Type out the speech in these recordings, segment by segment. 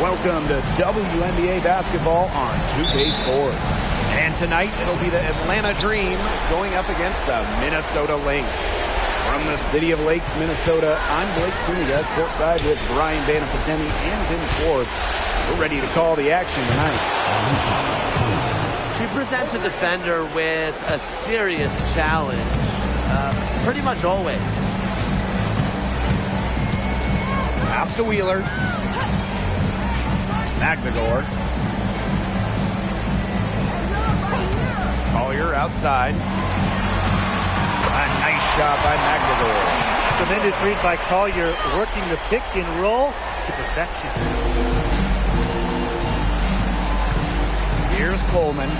Welcome to WNBA basketball on 2K Sports. And tonight it'll be the Atlanta Dream going up against the Minnesota Lynx. From the city of Lakes, Minnesota, I'm Blake Suniga, courtside with Brian Banafitemi and Tim Swartz. We're ready to call the action tonight. She presents a defender with a serious challenge, pretty much always. Pass to Wheeler. Magdegor. Collier outside. A nice shot by Magdegor. Tremendous read by Collier, working the pick and roll to perfection. Here's Coleman.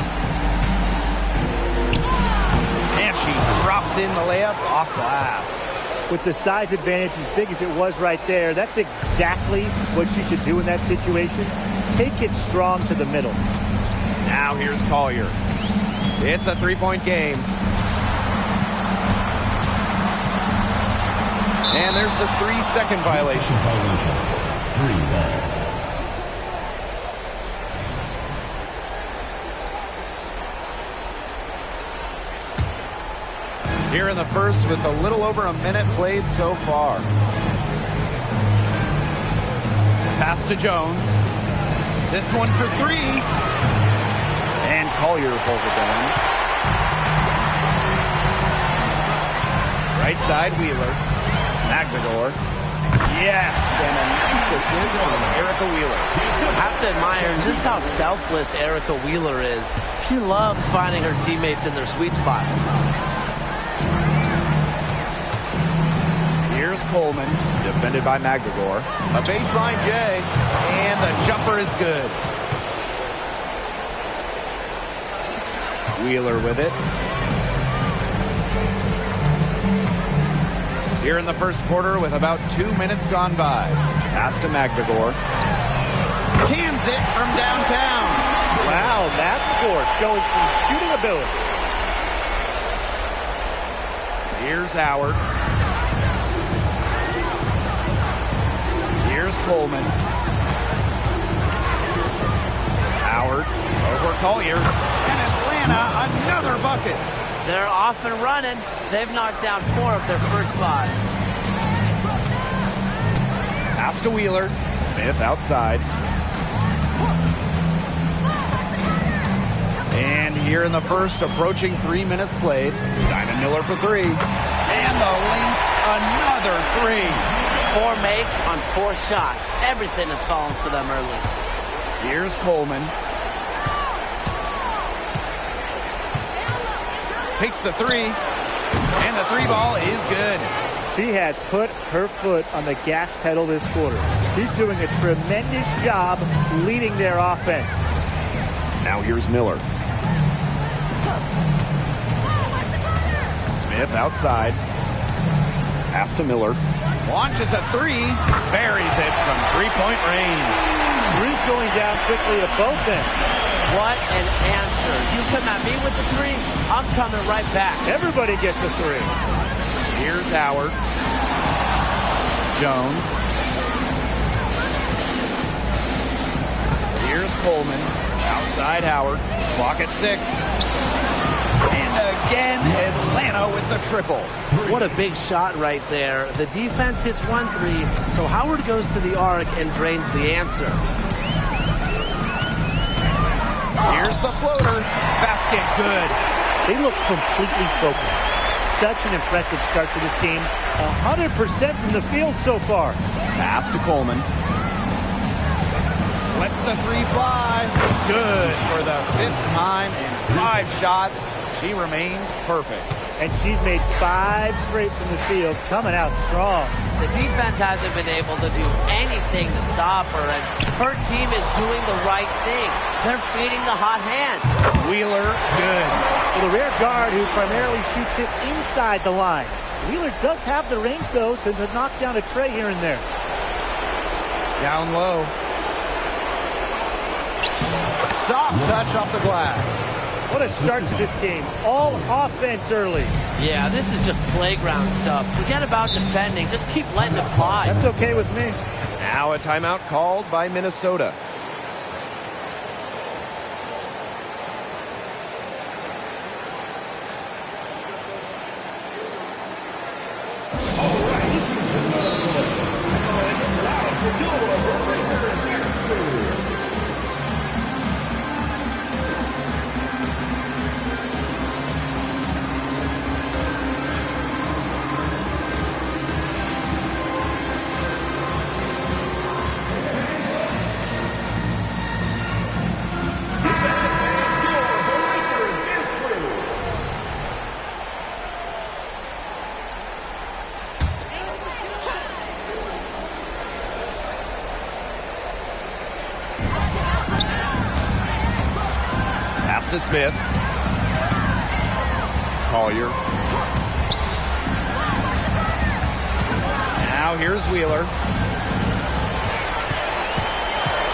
And she drops in the layup off glass. With the size advantage as big as it was right there, that's exactly what she should do in that situation. Take it strong to the middle. Now here's Collier. It's a three-point game. And there's the 3-second violation. 3 ball. Here in the first with a little over a minute played so far. Pass to Jones. This one for three. And Collier pulls it down. Right side, Wheeler. Magdegor. Yes, and a nice assist from Erica Wheeler. I have to admire just how selfless Erica Wheeler is. She loves finding her teammates in their sweet spots. Here's Coleman, defended by Magdegor. A baseline J, and the jumper is good. Wheeler with it. Here in the first quarter with about 2 minutes gone by. Pass to Magdegor. Cans it from downtown. Wow, Magdegor showing some shooting ability. Here's Howard. Here's Coleman. Howard over Collier. And Atlanta, another bucket. They're off and running. They've knocked down 4 of their first 5. Pass to Wheeler. Smith outside. And here in the first, approaching 3 minutes played. Diamond Miller for 3. And the Lynx, another 3. 4 makes on 4 shots. Everything has fallen for them early. Here's Coleman. Takes the 3. And the 3 ball is good. She has put her foot on the gas pedal this quarter. She's doing a tremendous job leading their offense. Now here's Miller. Smith outside. Pass to Miller. Launches a 3. Buries it from three-point range. Three's going down quickly at both ends. What an answer. You come at me with the 3, I'm coming right back. Everybody gets a 3. Here's Howard. Jones. Here's Coleman. Outside Howard. Clock at 6. And again, Atlanta with the triple. What a big shot right there. The defense hits 1-3, so Howard goes to the arc and drains the answer. Here's the floater. Basket good. They look completely focused. Such an impressive start to this game. 100% from the field so far. Pass to Coleman. Lets the 3 fly. Good for the 5th time in 5 shots. She remains perfect. And she's made 5 straight from the field, coming out strong. The defense hasn't been able to do anything to stop her, and her team is doing the right thing. They're feeding the hot hand. Wheeler, good. For the rear guard who primarily shoots it inside the line. Wheeler does have the range, though, to knock down a tray here and there. Down low. Soft touch off the glass. What a start to this game. All offense early. Yeah, this is just playground stuff. Forget about defending. Just keep letting it fly. That's okay with me. Now a timeout called by Minnesota. To Smith. Collier. Now here's Wheeler.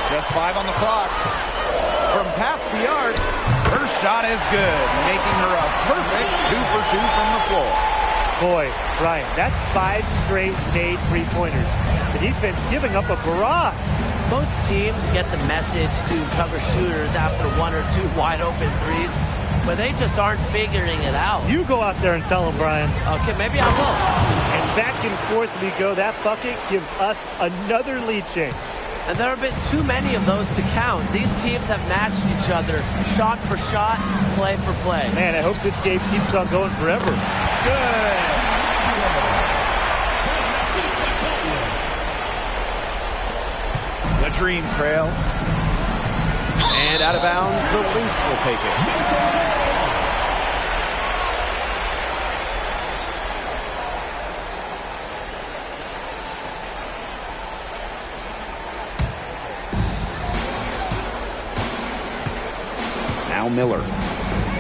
Just 5 on the clock. From past the arc, her shot is good, making her a perfect 2 for 2 from the floor. Boy, Brian, that's 5 straight made three-pointers. The defense giving up a barrage. Most teams get the message to cover shooters after 1 or 2 wide open threes, but they just aren't figuring it out. You go out there and tell them, Brian. Okay, maybe I will. And back and forth we go. That bucket gives us another lead change. And there have been too many of those to count. These teams have matched each other, shot for shot, play for play. Man, I hope this game keeps on going forever. Good. The Dream trail. And out of bounds, the Lynx will take it. Now Miller.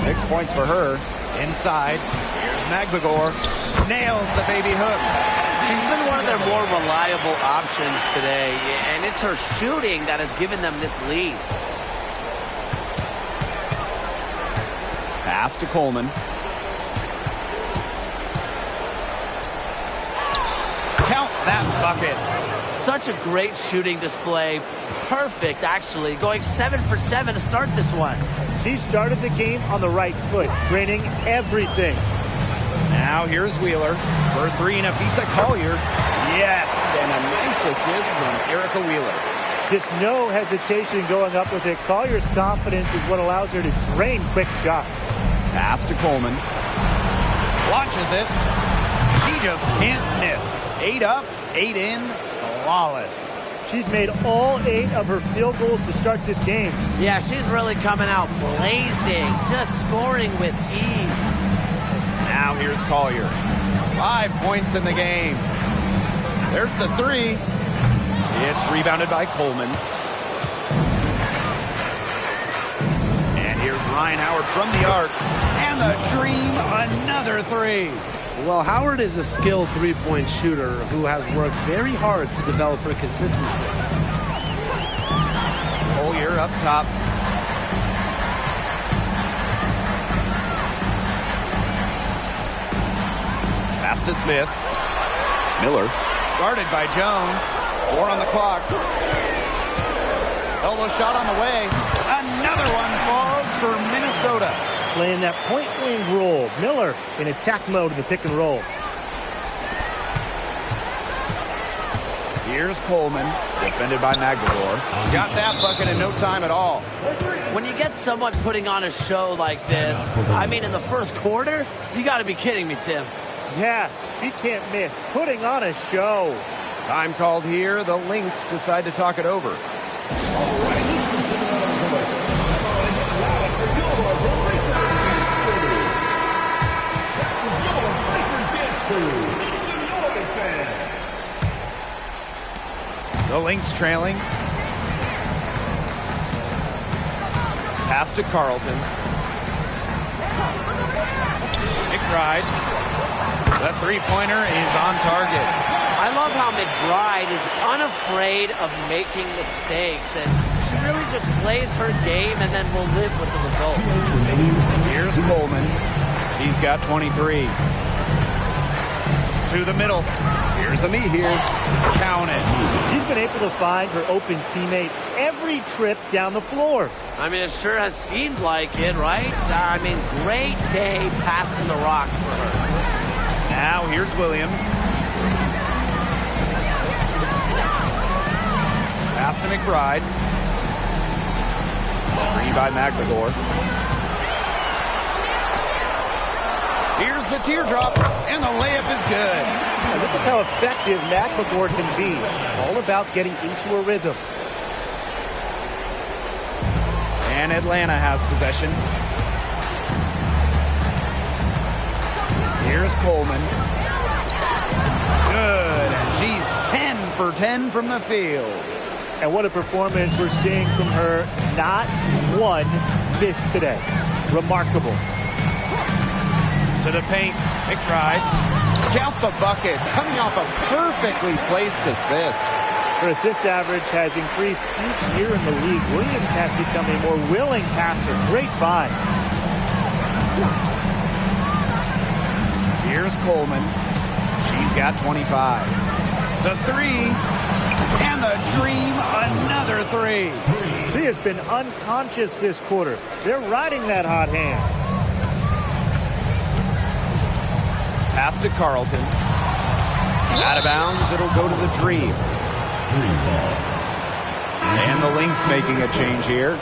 6 points for her. Inside. Here's Magdagor. Nails the baby hook. She's been one of their more reliable options today, and it's her shooting that has given them this lead. Pass to Coleman. Count that bucket. Such a great shooting display. Perfect, actually. Going 7 for 7 to start this one. She started the game on the right foot, draining everything. Now here's Wheeler for 3, and Afisa Collier. Yes, and a nice assist from Erica Wheeler. Just no hesitation going up with it. Collier's confidence is what allows her to drain quick shots. Pass to Coleman. Launches it. She just can't miss. 8 up, 8 in, flawless. She's made all 8 of her field goals to start this game. Yeah, she's really coming out blazing, just scoring with ease. Now here's Collier. 5 points in the game. There's the 3. It's rebounded by Coleman. And here's Ryan Howard from the arc. And the Dream, another 3. Well, Howard is a skilled three-point shooter who has worked very hard to develop her consistency. Collier up top. Pass to Smith. Miller. Guarded by Jones. 4 on the clock. Elbow shot on the way. Another one falls for Minnesota. Playing that point wing role. Miller in attack mode in the pick and roll. Here's Coleman, defended by Magdagor. Got that bucket in no time at all. When you get someone putting on a show like this, I mean, in the first quarter, you got to be kidding me, Tim. Yeah, she can't miss. Putting on a show. Time called here. The Lynx decide to talk it over. The Lynx trailing. Pass to Carlton. McBride. The three-pointer is on target. I love how McBride is unafraid of making mistakes, and she really just plays her game and then will live with the result. Here's Coleman. He's got 23. To the middle. Here's Here's a me here. Count it. She's been able to find her open teammate every trip down the floor. I mean, it sure has seemed like it, right? I mean, great day passing the rock for her. Now here's Williams. Pass to McBride. Screen by McLegore. Here's the teardrop, and the layup is good. And this is how effective McLegore can be. All about getting into a rhythm. And Atlanta has possession. Here's Coleman. Good. And she's 10 for 10 from the field. And what a performance we're seeing from her. Not one miss today. Remarkable. To the paint, McBride. Count the bucket, coming off a perfectly placed assist. Her assist average has increased each year in the league. Williams has become a more willing passer. Great find. Here's Coleman. She's got 25. The three, and the dream, another three. She has been unconscious this quarter. They're riding that hot hand. Pass to Carlton. Out of bounds, it'll go to the Dream. Dream ball. And the Lynx making a change here.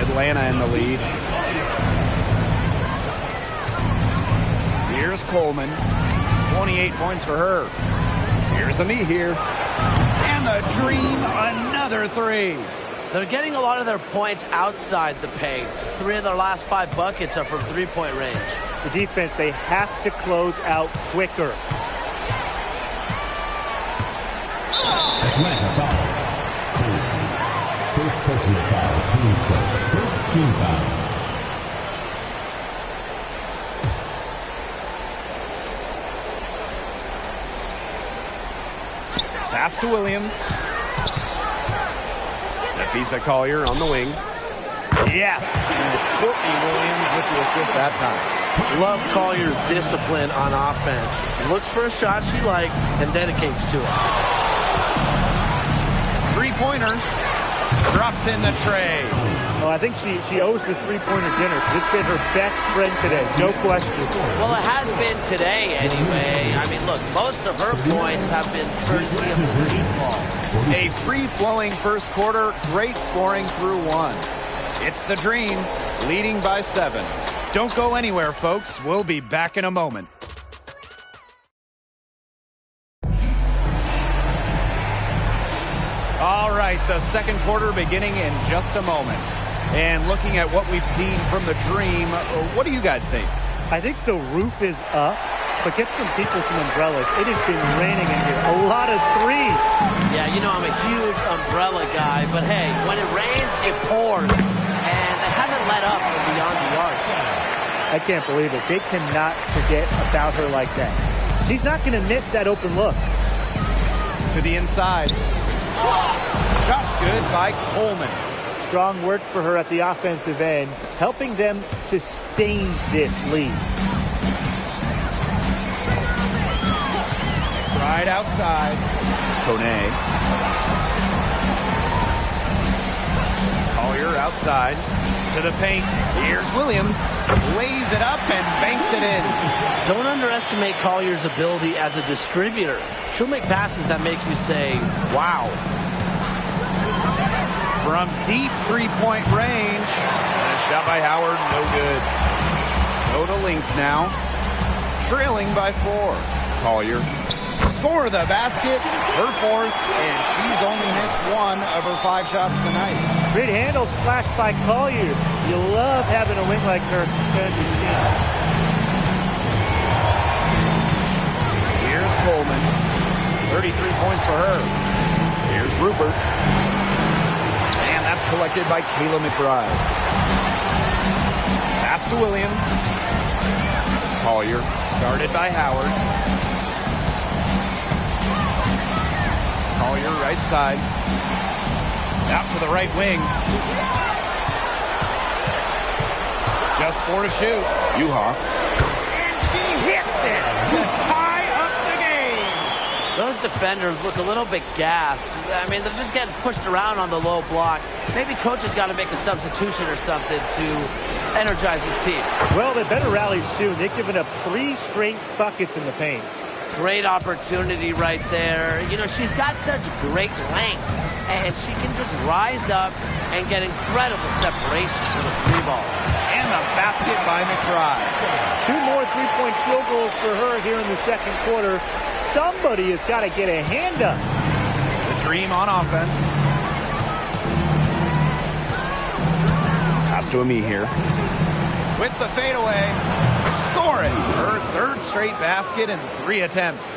Atlanta in the lead. Here's Coleman. 28 points for her. Here's a me here. And the Dream, another three. They're getting a lot of their points outside the paint. 3 of their last 5 buckets are from three-point range. The defense, they have to close out quicker. Atlanta foul. First personal foul. Team's first team foul. Pass to Williams. Nafisa Collier on the wing. Yes! And it's Courtney Williams with the assist that time. Love Collier's discipline on offense. Looks for a shot she likes and dedicates to it. Three-pointer. Drops in the tray. Oh, I think she owes the three-pointer dinner. It's been her best friend today, no question. Well, it has been today anyway. I mean, look, most of her points have been courtesy of the deep ball. A free-flowing first quarter, great scoring through one. It's the Dream, leading by 7. Don't go anywhere, folks. We'll be back in a moment. All right, the second quarter beginning in just a moment. And looking at what we've seen from the Dream, what do you guys think? I think the roof is up, but get some people some umbrellas. It has been raining in here. A lot of threes. Yeah, you know I'm a huge umbrella guy, but hey, when it rains, it pours. And they haven't let up from beyond the arc. I can't believe it. They cannot forget about her like that. She's not going to miss that open look. To the inside. Shot's good by Coleman. Strong work for her at the offensive end, helping them sustain this lead. Right outside. Kone. Collier outside. To the paint. Here's Williams. Lays it up and banks it in. Don't underestimate Collier's ability as a distributor. She'll make passes that make you say, wow. From deep three-point range. And a shot by Howard, no good. So the Lynx now. Trailing by 4. Collier. Score the basket. Her 4th. And she's only missed 1 of her 5 shots tonight. Great handles flashed by Collier. You love having a wing like her defend your team. Here's Coleman. 33 points for her. Here's Rupert. And that's collected by Kayla McBride. Pass to Williams. Collier. Guarded by Howard. Collier right side. Out to the right wing. Just 4 to shoot. Uhas. defenders look a little bit gassed. I mean, they're just getting pushed around on the low block. Maybe coach has got to make a substitution or something to energize his team. Well, they better rally soon. They've given up 3 straight buckets in the paint. Great opportunity right there. You know, she's got such great length, and she can just rise up and get incredible separation for the 3-ball. And the basket by McBride. 2 more 3-point field goals for her here in the second quarter. Somebody has got to get a hand up. The Dream on offense. Pass to Ami here. With the fadeaway. Scoring her 3rd straight basket in 3 attempts.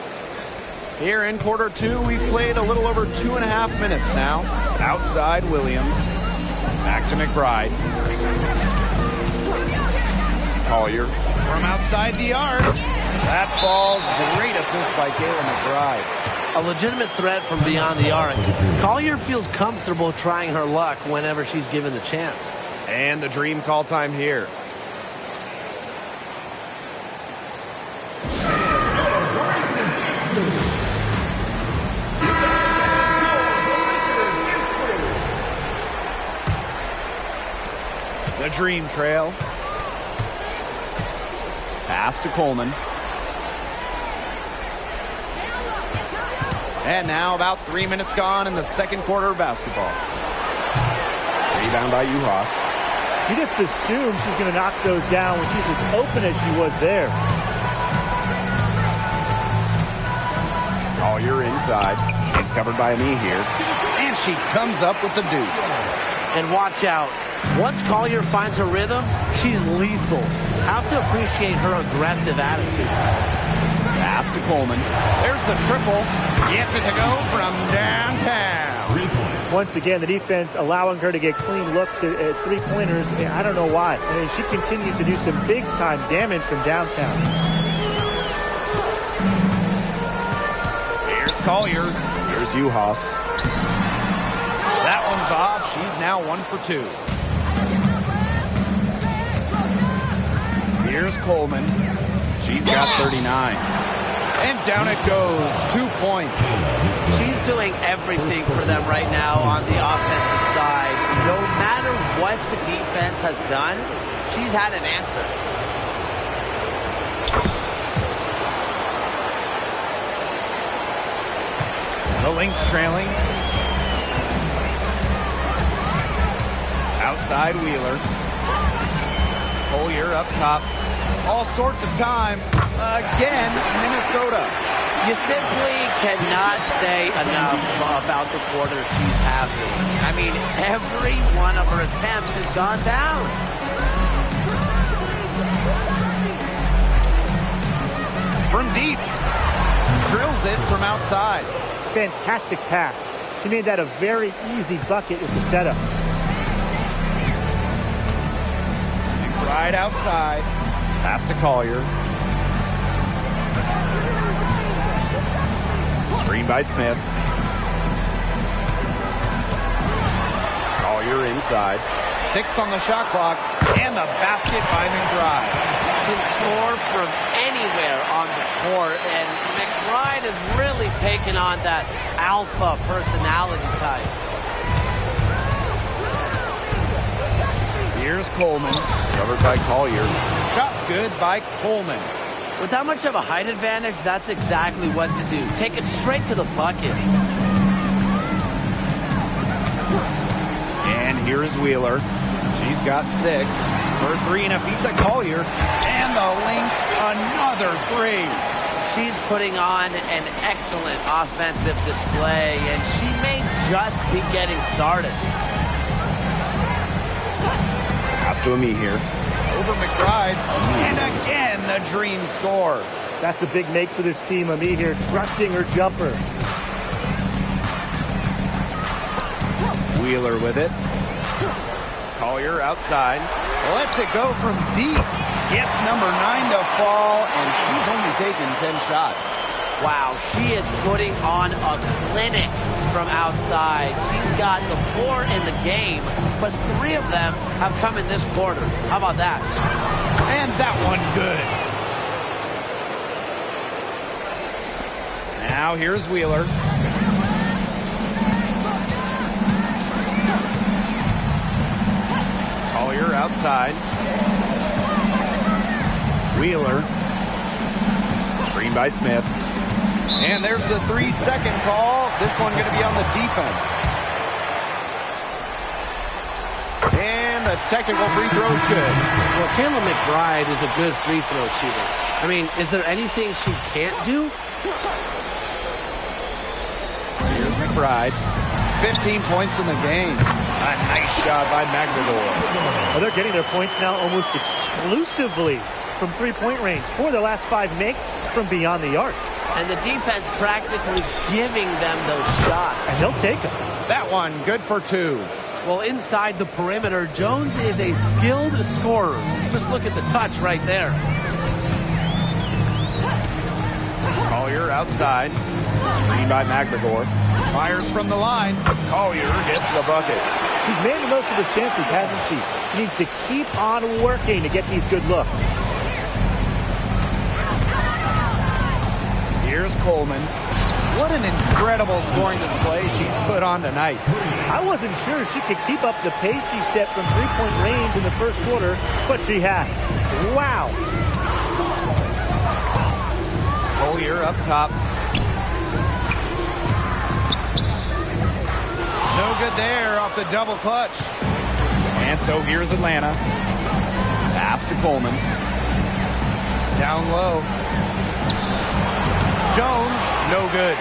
Here in quarter 2, we've played a little over 2.5 minutes now. Outside Williams. Back to McBride. Collier from outside the arc. That falls. Great assist by Kayla McBride. A legitimate threat from beyond the arc. Collier feels comfortable trying her luck whenever she's given the chance. And the Dream call time here. The Dream trail. Pass to Coleman. And now about 3 minutes gone in the second quarter of basketball. Rebound by Uhas. You just assume she's going to knock those down when she's as open as she was there. Collier inside. She's covered by Ami here. And she comes up with the deuce. And watch out. Once Collier finds her rhythm, she's lethal. Have to appreciate her aggressive attitude. Pass to Coleman. There's the triple. Gets it to go from downtown. 3 points. Once again, the defense allowing her to get clean looks at 3-pointers. I don't know why. I mean, she continues to do some big-time damage from downtown. Here's Collier. Here's Uhas. That one's off. She's now 1 for 2. Here's Coleman. She's got 39. And down it goes. 2 points. She's doing everything for them right now on the offensive side. No matter what the defense has done, she's had an answer. The Lynx trailing. Outside Wheeler. Collier up top. All sorts of time. Again, Minnesota. You simply cannot say enough about the quarter she's having. I mean, every one of her attempts has gone down. From deep. Drills it from outside. Fantastic pass. She made that a very easy bucket with the setup. Right outside. Pass to Collier. Screen by Smith. Collier inside. 6 on the shot clock. And the basket by McBride. Can score from anywhere on the court, and McBride has really taken on that alpha personality type. Here's Coleman. Covered by Collier. Shot's good by Coleman. With that much of a height advantage, that's exactly what to do. Take it straight to the bucket. And here is Wheeler. She's got 6. For 3, Nafisa Collier. And the Lynx, another 3. She's putting on an excellent offensive display, and she may just be getting started. Pass to Ami here. Over McBride. And again, the Dream score. That's a big make for this team. Ami here trusting her jumper. Wheeler with it. Collier outside. Lets it go from deep. Gets number 9 to fall, and she's only taken 10 shots. Wow, she is putting on a clinic from outside. She's got the 4 in the game, but 3 of them have come in this quarter. How about that? And that one good. Now Now here's Wheeler. Collier outside. Wheeler. Screen by Smith. And there's the 3-second call. This one going to be on the defense. And the technical free throw is good. Well, Kayla McBride is a good free throw shooter. I mean, is there anything she can't do? Here's McBride. 15 points in the game. A nice shot by McNamara. Well, they're getting their points now almost exclusively from three-point range. 4 of their last 5 makes from beyond the arc. And the defense practically giving them those shots. And they'll take them. That one good for 2. Well, inside the perimeter, Jones is a skilled scorer. Just look at the touch right there. Collier outside. Screen by McNamara. Fires from the line. Collier gets the bucket. She's made the most of her chances, hasn't she? She needs to keep on working to get these good looks. Here's Coleman. What an incredible scoring display she's put on tonight. I wasn't sure she could keep up the pace she set from three-point range in the first quarter, but she has. Wow. Collier up top. No good there off the double clutch. And so here's Atlanta. Pass to Coleman. Down low. Jones, no good.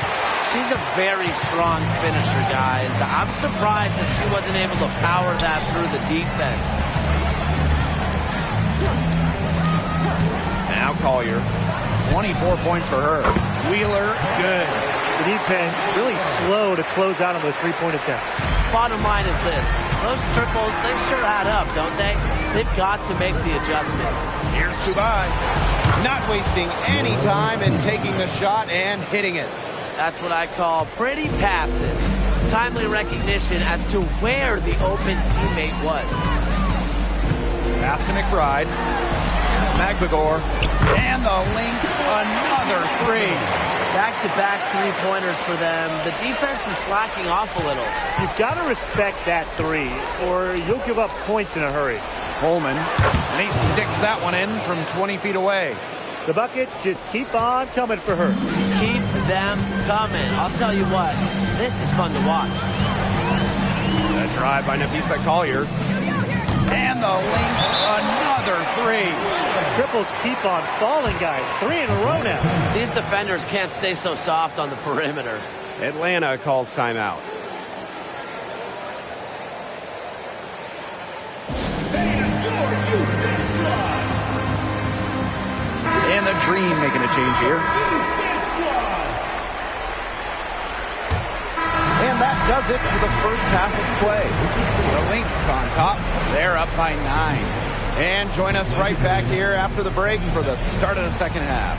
She's a very strong finisher, guys. I'm surprised that she wasn't able to power that through the defense. Now Collier. 24 points for her. Wheeler, good. The defense really slow to close out on those three-point attempts. Bottom line is this. Those triples, they sure add up, don't they? They've got to make the adjustment. Here's Kubai. Not wasting any time in taking the shot and hitting it. That's what I call pretty passive. Timely recognition as to where the open teammate was. Pass to McBride. McNamara. And the Lynx, another 3. Back-to-back three-pointers for them. The defense is slacking off a little. You've got to respect that 3, or you'll give up points in a hurry. Coleman. And he sticks that one in from 20 feet away. The buckets just keep on coming for her. Keep them coming. I'll tell you what, this is fun to watch. A drive by Napisa Collier. And the Lynx, another 3. The triples keep on falling, guys. 3 in a row now. These defenders can't stay so soft on the perimeter. Atlanta calls timeout. And the Dream making a change here. And that does it for the first half of play. The Lynx on top. They're up by 9. And join us right back here after the break for the start of the second half.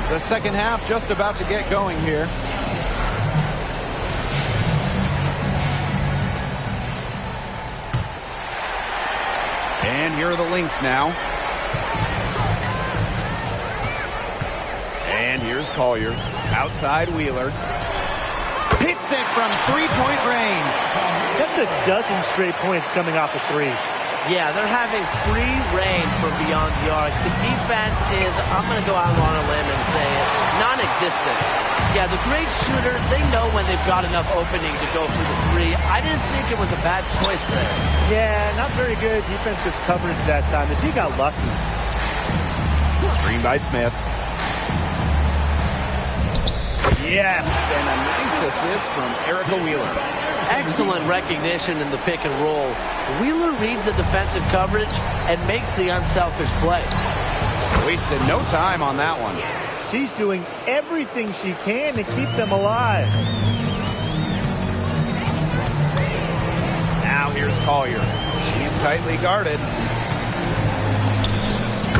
The second half just about to get going here. And here are the Lynx now. And here's Collier. Outside Wheeler. Hits it from three-point range. That's a dozen straight points coming off the threes. Yeah, they're having free reign from beyond the arc. The defense is, I'm going to go out on a limb and say it, non-existent. Yeah, the great shooters, they know when they've got enough opening to go for the three. I didn't think it was a bad choice there. Yeah, not very good defensive coverage that time. The team got lucky. Screen by Smith. Yes, and a nice assist from Erica Wheeler. Excellent recognition in the pick and roll. Wheeler reads the defensive coverage and makes the unselfish play. Wasted no time on that one. She's doing everything she can to keep them alive. Now here's Collier. She's tightly guarded.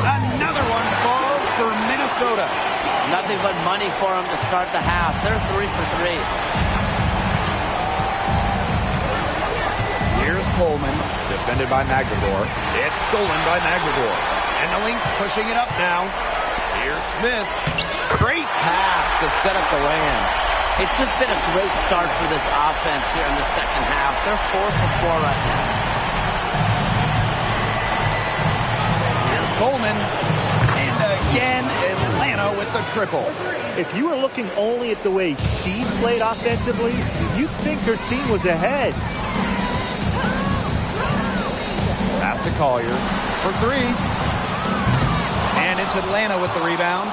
Another one falls for Minnesota. Nothing but money for them to start the half. They're 3 for 3. Here's Coleman, defended by Magdagor. It's stolen by Magdagor. And the Lynx pushing it up now. Here's Smith. Great pass to set up the land. It's just been a great start for this offense here in the second half. They're 4 for 4 right now. Here's Coleman. And again, Atlanta with the triple. If you were looking only at the way she played offensively, you'd think her team was ahead. Pass to Collier for 3. And it's Atlanta with the rebound.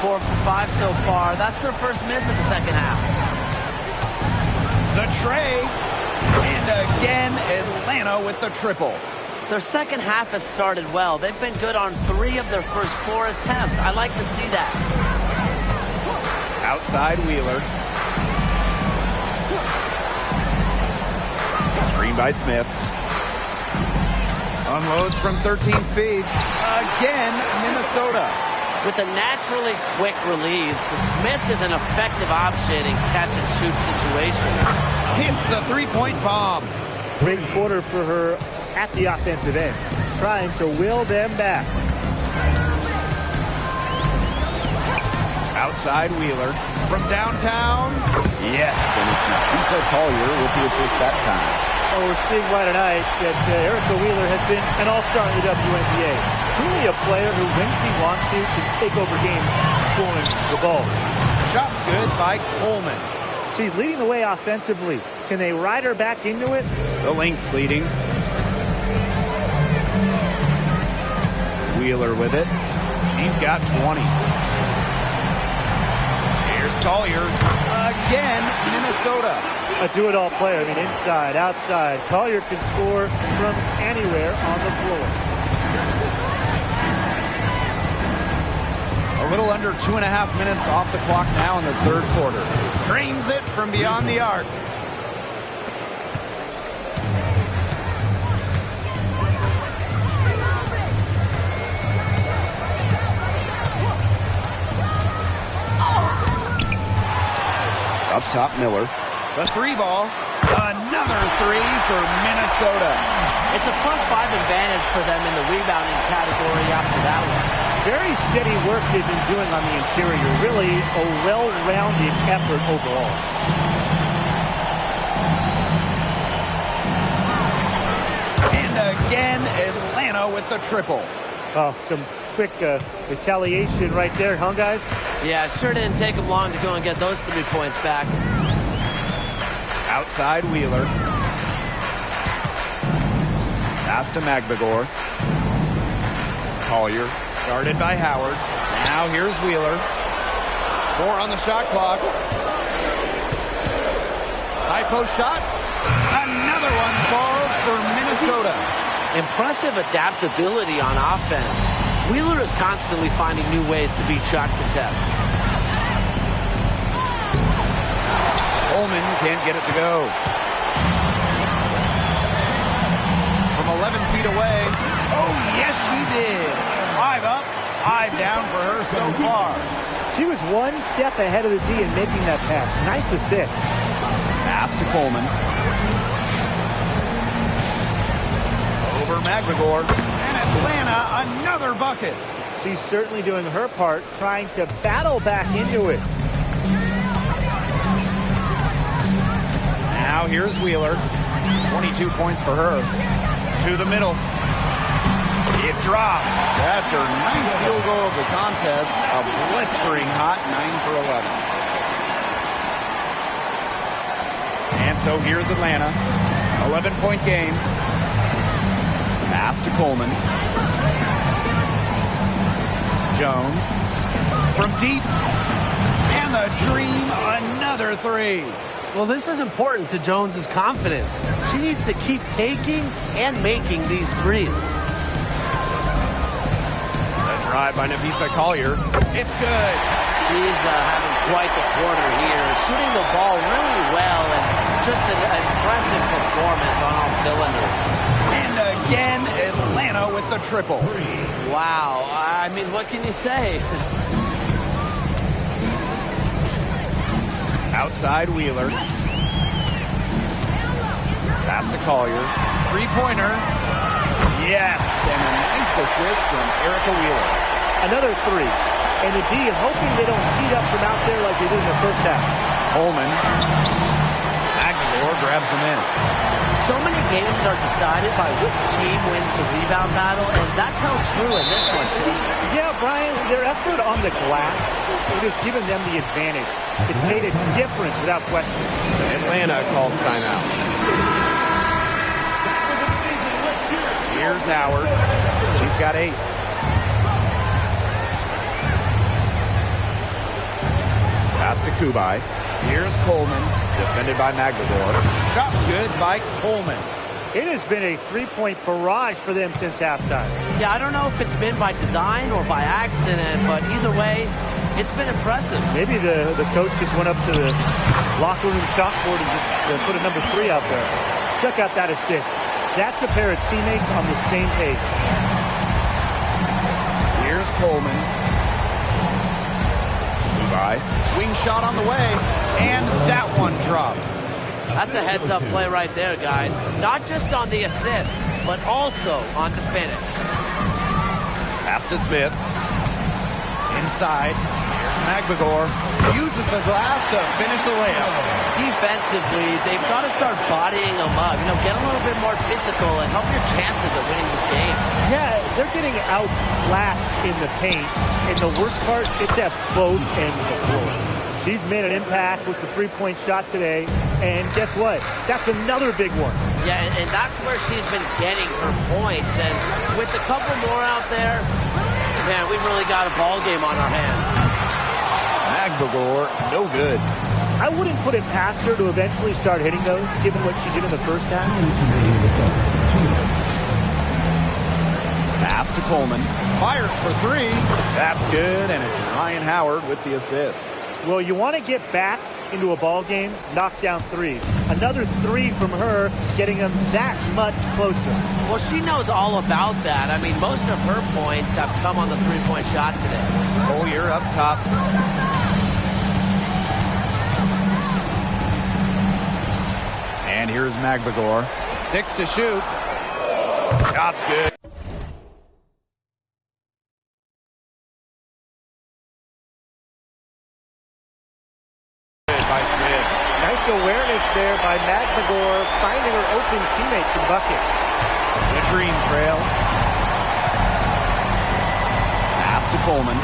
4 for 5 so far. That's their first miss in the second half. The tray. And again, Atlanta with the triple. Their second half has started well. They've been good on 3 of their first 4 attempts. I like to see that. Outside Wheeler. Screen by Smith. Unloads from 13 feet. Again, Minnesota. With a naturally quick release, Smith is an effective option in catch-and-shoot situations. Hits the three-point bomb. Great quarter for her at the offensive end, trying to will them back. Outside Wheeler from downtown. Yes, and it's Napisa Collier with the assist that time. Oh, we're seeing right tonight that Erica Wheeler has been an all-star in the WNBA. Truly a player who, when she wants to, can take over games scoring the ball. Shot's good by Coleman. She's leading the way offensively. Can they ride her back into it? The Lynx leading. Wheeler with it. He's got 20. Here's Collier. Again, Minnesota. A do-it-all player. I mean, inside, outside. Collier can score from anywhere on the floor. A little under 2.5 minutes off the clock now in the third quarter. Frames it from beyond the arc. Up top, Miller. The 3-ball. Another 3 for Minnesota. It's a +5 advantage for them in the rebounding category after that one. Very steady work they've been doing on the interior. Really a well-rounded effort overall. And again, Atlanta with the triple. Oh, some quick retaliation right there, huh, guys? Yeah, it sure didn't take them long to go and get those 3 points back. Outside Wheeler. Pass to Magdagor. Collier guarded by Howard. Now here's Wheeler. 4 on the shot clock. High post shot. Another one falls for Minnesota. Impressive adaptability on offense. Wheeler is constantly finding new ways to beat shot contests. Coleman can't get it to go. From 11 feet away. Oh, yes, she did. 5 up, 5 down for her so far. She was 1 step ahead of the D in making that pass. Nice assist. Pass to Coleman. Over Magdagor. And Atlanta, another bucket. She's certainly doing her part, trying to battle back into it. Now here's Wheeler. 22 points for her. To the middle. It drops. That's her 9th field goal of the contest. A blistering hot 9 for 11. And so here's Atlanta. 11-point game. Pass to Coleman. Jones from deep. And the dream, another 3. Well, this is important to Jones's confidence. She needs to keep taking and making these threes. A drive by Napheesa Collier. It's good. He's having quite the quarter here, shooting the ball really well, and just an impressive performance on all cylinders. And again, Atlanta with the triple. Wow. I mean, what can you say? Outside Wheeler. Pass to Collier. 3-pointer. Yes, and a nice assist from Erica Wheeler. Another 3. And the D hoping they don't heat up from out there like they did in the first half. Coleman. Magdalor grabs the miss. So many games are decided by which team wins the rebound battle, and that's held true in this one, too. Yeah, Brian, their effort on the glass, it has given them the advantage. It's made a difference without question. Atlanta calls timeout. Here's Howard. She's got 8. Pass to Kubai. Here's Coleman, defended by Magdalor. Shot's good by Coleman. It has been a 3-point barrage for them since halftime. Yeah, I don't know if it's been by design or by accident, but either way, it's been impressive. Maybe the coach just went up to the locker room chalkboard and just put a number 3 out there. Check out that assist. That's a pair of teammates on the same page. Here's Coleman. Kubai. Wing shot on the way, and that one drops. That's a heads-up play right there, guys. Not just on the assist, but also on the finish. Pass to Smith. Inside. Here's Magdalor. Uses the glass to finish the layup. Defensively, they've got to start bodying them up. You know, get a little bit more physical and help your chances of winning this game. Yeah, they're getting outclassed in the paint. And the worst part, it's at both ends of the floor. She's made an impact with the 3-point shot today. And guess what? That's another big one. Yeah, and that's where she's been getting her points. And with a couple more out there, man, we've really got a ball game on our hands. Magdalor, no good. I wouldn't put it past her to eventually start hitting those, given what she did in the first half. Pass to Coleman. Fires for 3. That's good, and it's Ryan Howard with the assist. Well, you want to get back into a ball game, knock down threes. Another 3 from her, getting them that much closer. Well, she knows all about that. I mean, most of her points have come on the 3-point shot today. Collier up top. And here's Magdalor. 6 to shoot. Shot's good. By Smith. Nice awareness there by Magdalor, finding her open teammate to bucket. The dream trail. Pass to Coleman.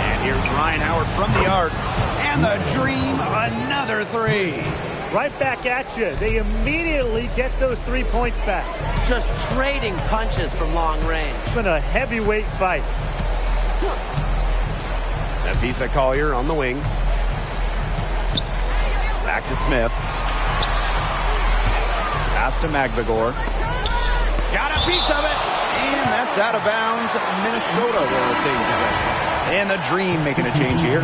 And here's Ryan Howard from the arc. And the dream, another 3. Right back at you. They immediately get those 3 points back. Just trading punches from long range. It's been a heavyweight fight. Napheesa Collier on the wing. Back to Smith. Pass to Magdalor. Got a piece of it. And that's out of bounds. Minnesota will retain possession. And the Dream making a change here.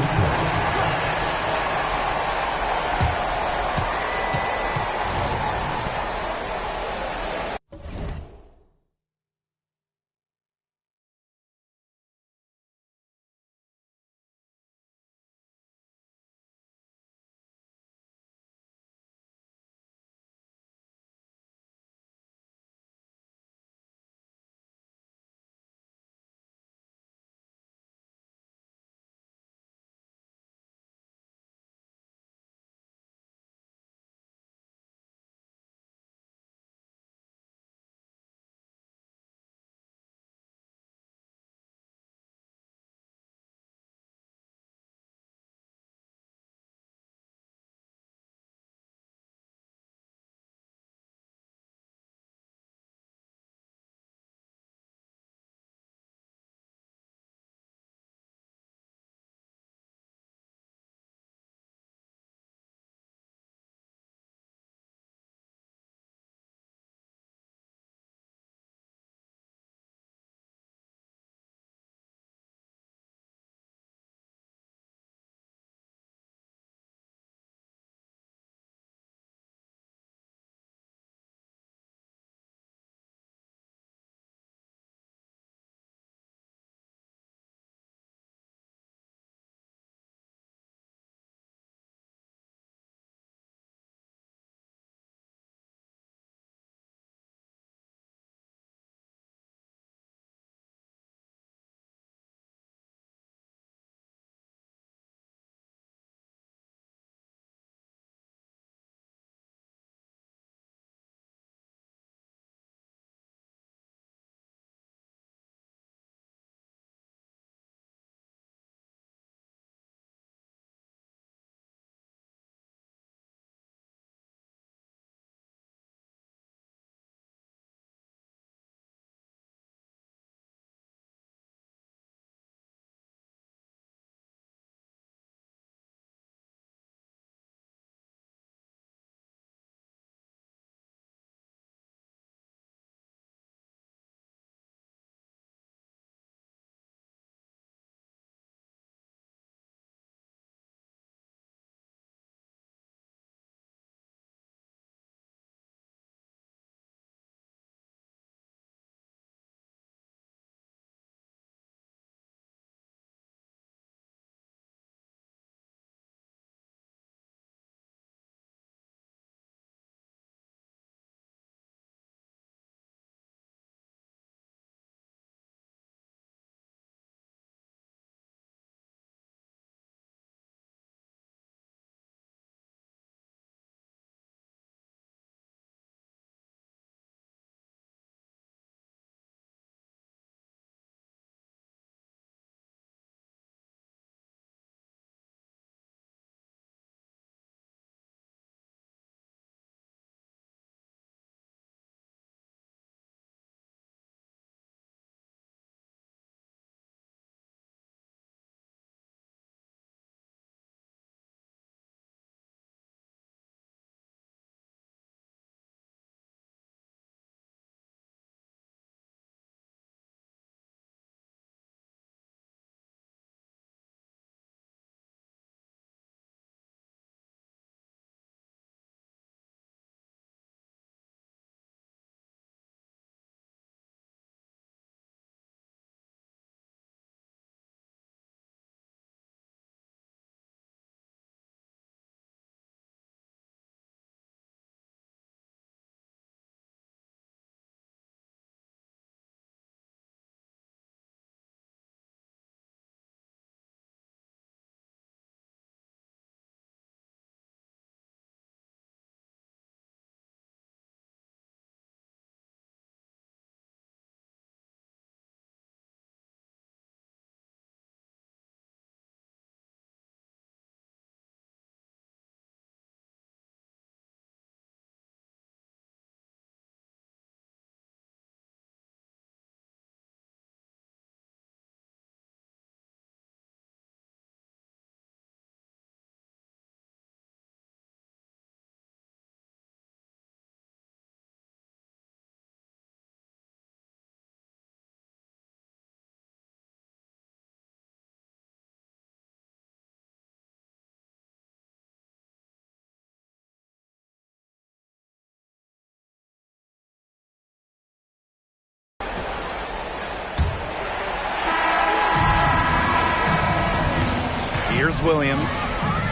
Williams.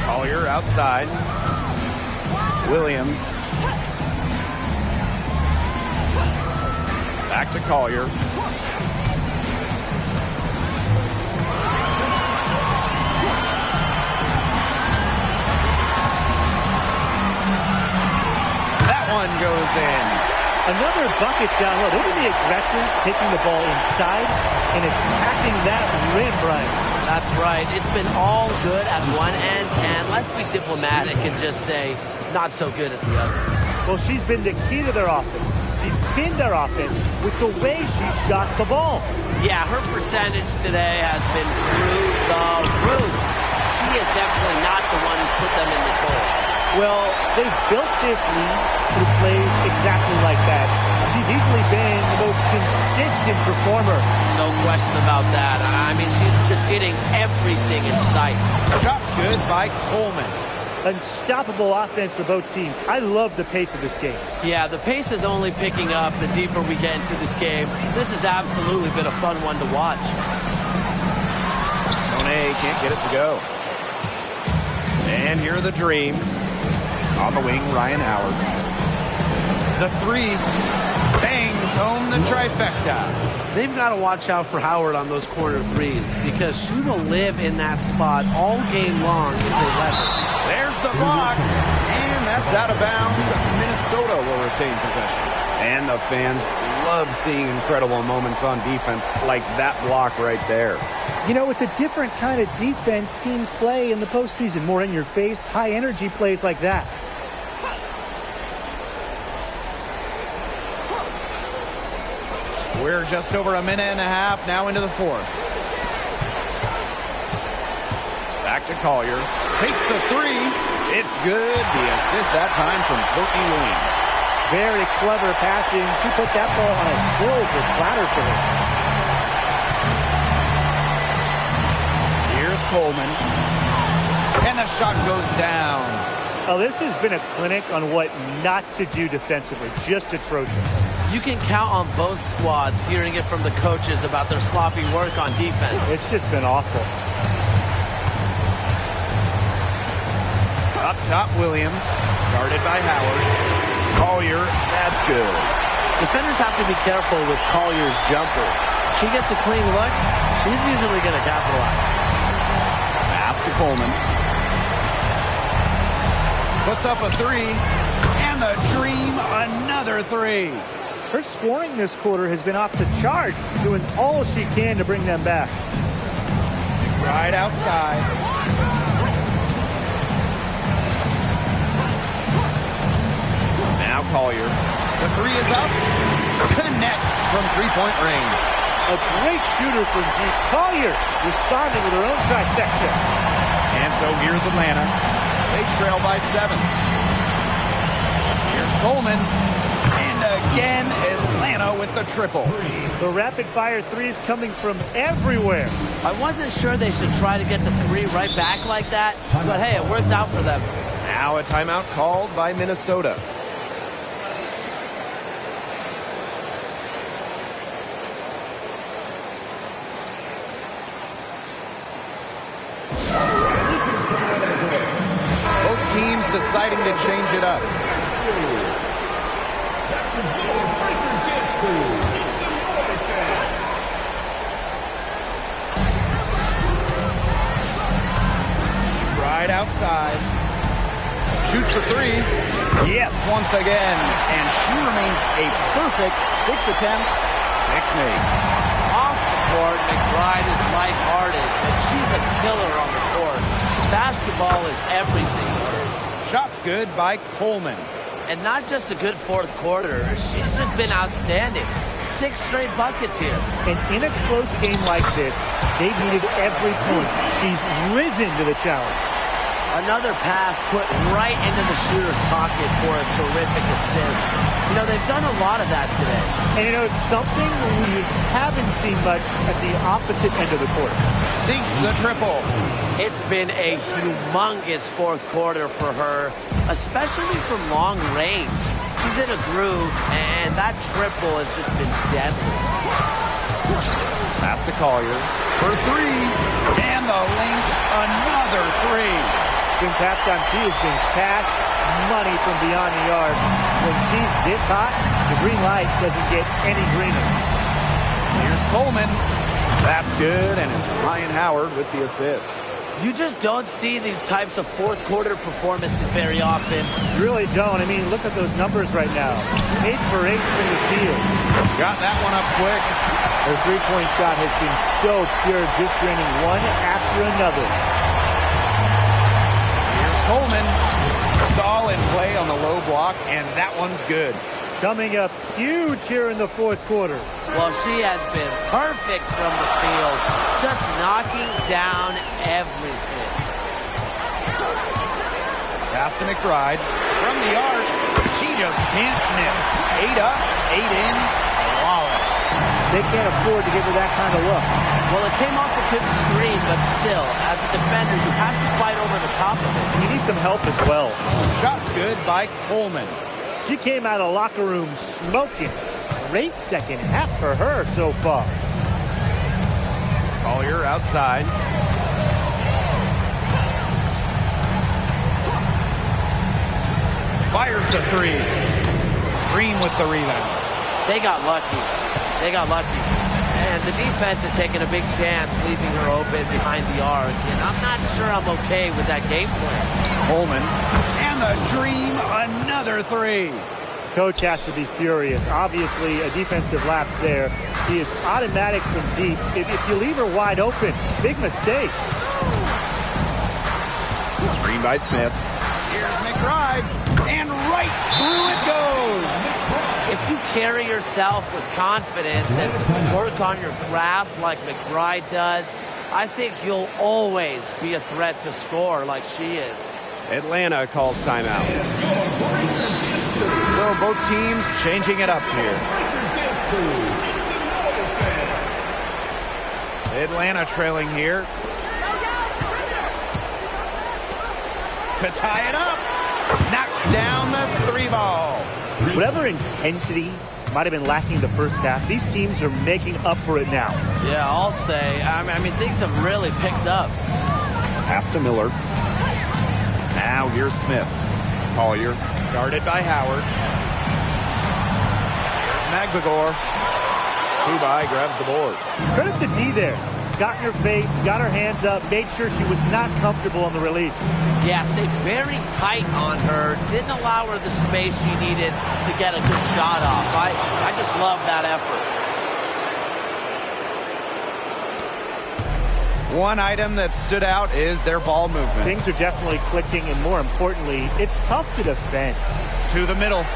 Collier outside. Williams. Back to Collier. That one goes in. Another bucket down low. Those are the aggressors taking the ball inside and attacking that rim, Brian. That's right. It's been all good at one end, and let's be diplomatic and just say not so good at the other. Well, she's been the key to their offense. She's pinned their offense with the way she shot the ball. Yeah, her percentage today has been through the roof. She is definitely not the one who put them in this hole. Well, they built this lead through plays exactly like that. She's easily been the most consistent performer. No question about that. I mean, she's just hitting everything in sight. Shot's good by Coleman. Unstoppable offense for both teams. I love the pace of this game. Yeah, the pace is only picking up the deeper we get into this game. This has absolutely been a fun one to watch. Monet can't get it to go. And here are the Dream. On the wing, Ryan Howard. The three bangs home the trifecta. They've got to watch out for Howard on those corner threes because she will live in that spot all game long if they let her. There's the block, and that's out of bounds. Minnesota will retain possession. And the fans love seeing incredible moments on defense like that block right there. You know, it's a different kind of defense teams play in the postseason. More in your face, high energy plays like that. We're just over a minute and a half now into the fourth. Back to Collier. Takes the three. It's good. The assist that time from Courtney Williams. Very clever passing. She put that ball on a silver platter for her. Here's Coleman. And the shot goes down. Oh, this has been a clinic on what not to do defensively. Just atrocious. You can count on both squads hearing it from the coaches about their sloppy work on defense. It's just been awful. Up top, Williams. Guarded by Howard. Collier, that's good. Defenders have to be careful with Collier's jumper. If she gets a clean look, she's usually going to capitalize. Pass to Coleman. Puts up a three. And the Dream, another three. Her scoring this quarter has been off the charts, doing all she can to bring them back. Right outside. Now Collier. The three is up. Connects from three-point range. A great shooter from deep. Collier responding with her own trifecta. And so here's Atlanta. They trail by 7. Here's Coleman. And again, Atlanta with the triple. The rapid-fire threes coming from everywhere. I wasn't sure they should try to get the three right back like that, but hey, it worked out for them. Now a timeout called by Minnesota. Both teams deciding to change it up. Right outside. Shoots for three. Yes, once again. And she remains a perfect 6 attempts, 6 makes. Off the court, McBride is lighthearted, but she's a killer on the court. Basketball is everything. Shots good by Coleman. And not just a good fourth quarter, she's just been outstanding. 6 straight buckets here. And in a close game like this, they've needed every point. She's risen to the challenge. Another pass put right into the shooter's pocket for a terrific assist. You know, they've done a lot of that today. And you know, it's something we haven't seen much at the opposite end of the court. Sinks the triple. It's been a humongous fourth quarter for her, especially from long range. She's in a groove, and that triple has just been deadly. Pass to Collier for three. And the Lynx, another another three. Since halftime, she has been cash money from beyond the arc. When she's this hot, the green light doesn't get any greener. Here's Coleman. That's good, and it's Ryan Howard with the assist. You just don't see these types of fourth quarter performances very often. You really don't. I mean, look at those numbers right now. 8 for 8 from the field. Got that one up quick. Her three-point shot has been so pure, just draining one after another. Here's Coleman. Solid play on the low block, and that one's good. Coming up huge here in the fourth quarter. Well, she has been perfect from the field, just knocking down everything. Pass to McBride. From the arc, she just can't miss. 8 up, 8 in, flawless. They can't afford to give her that kind of look. Well, it came off a good screen, but still, as a defender, you have to fight over the top of it. You need some help as well. Shot's good by Coleman. She came out of the locker room smoking. Great second half for her so far. Collier outside. Fires the three. Green with the rebound. They got lucky. They got lucky. And the defense is taking a big chance, leaving her open behind the arc. And I'm not sure I'm okay with that game plan. Coleman. And the dream, another three. Coach has to be furious. Obviously, a defensive lapse there. He is automatic from deep. If you leave her wide open, big mistake. Screen by Smith. Here's McBride. And right through it goes. If you carry yourself with confidence and work on your craft like McBride does, I think you'll always be a threat to score like she is. Atlanta calls timeout. So both teams changing it up here. Atlanta trailing here. To tie it up. Knocks down the three ball. Whatever intensity might have been lacking the first half, these teams are making up for it now. Yeah, I'll say. I mean, things have really picked up. Pass to Miller. Now here's Smith. Collier guarded by Howard. Here's Magligore. Kubai grabs the board. Credit the D there. Got in her face, got her hands up, made sure she was not comfortable on the release. Yeah, stayed very tight on her. Didn't allow her the space she needed to get a good shot off. I just love that effort. One item that stood out is their ball movement. Things are definitely clicking, and more importantly, it's tough to defend. To the middle.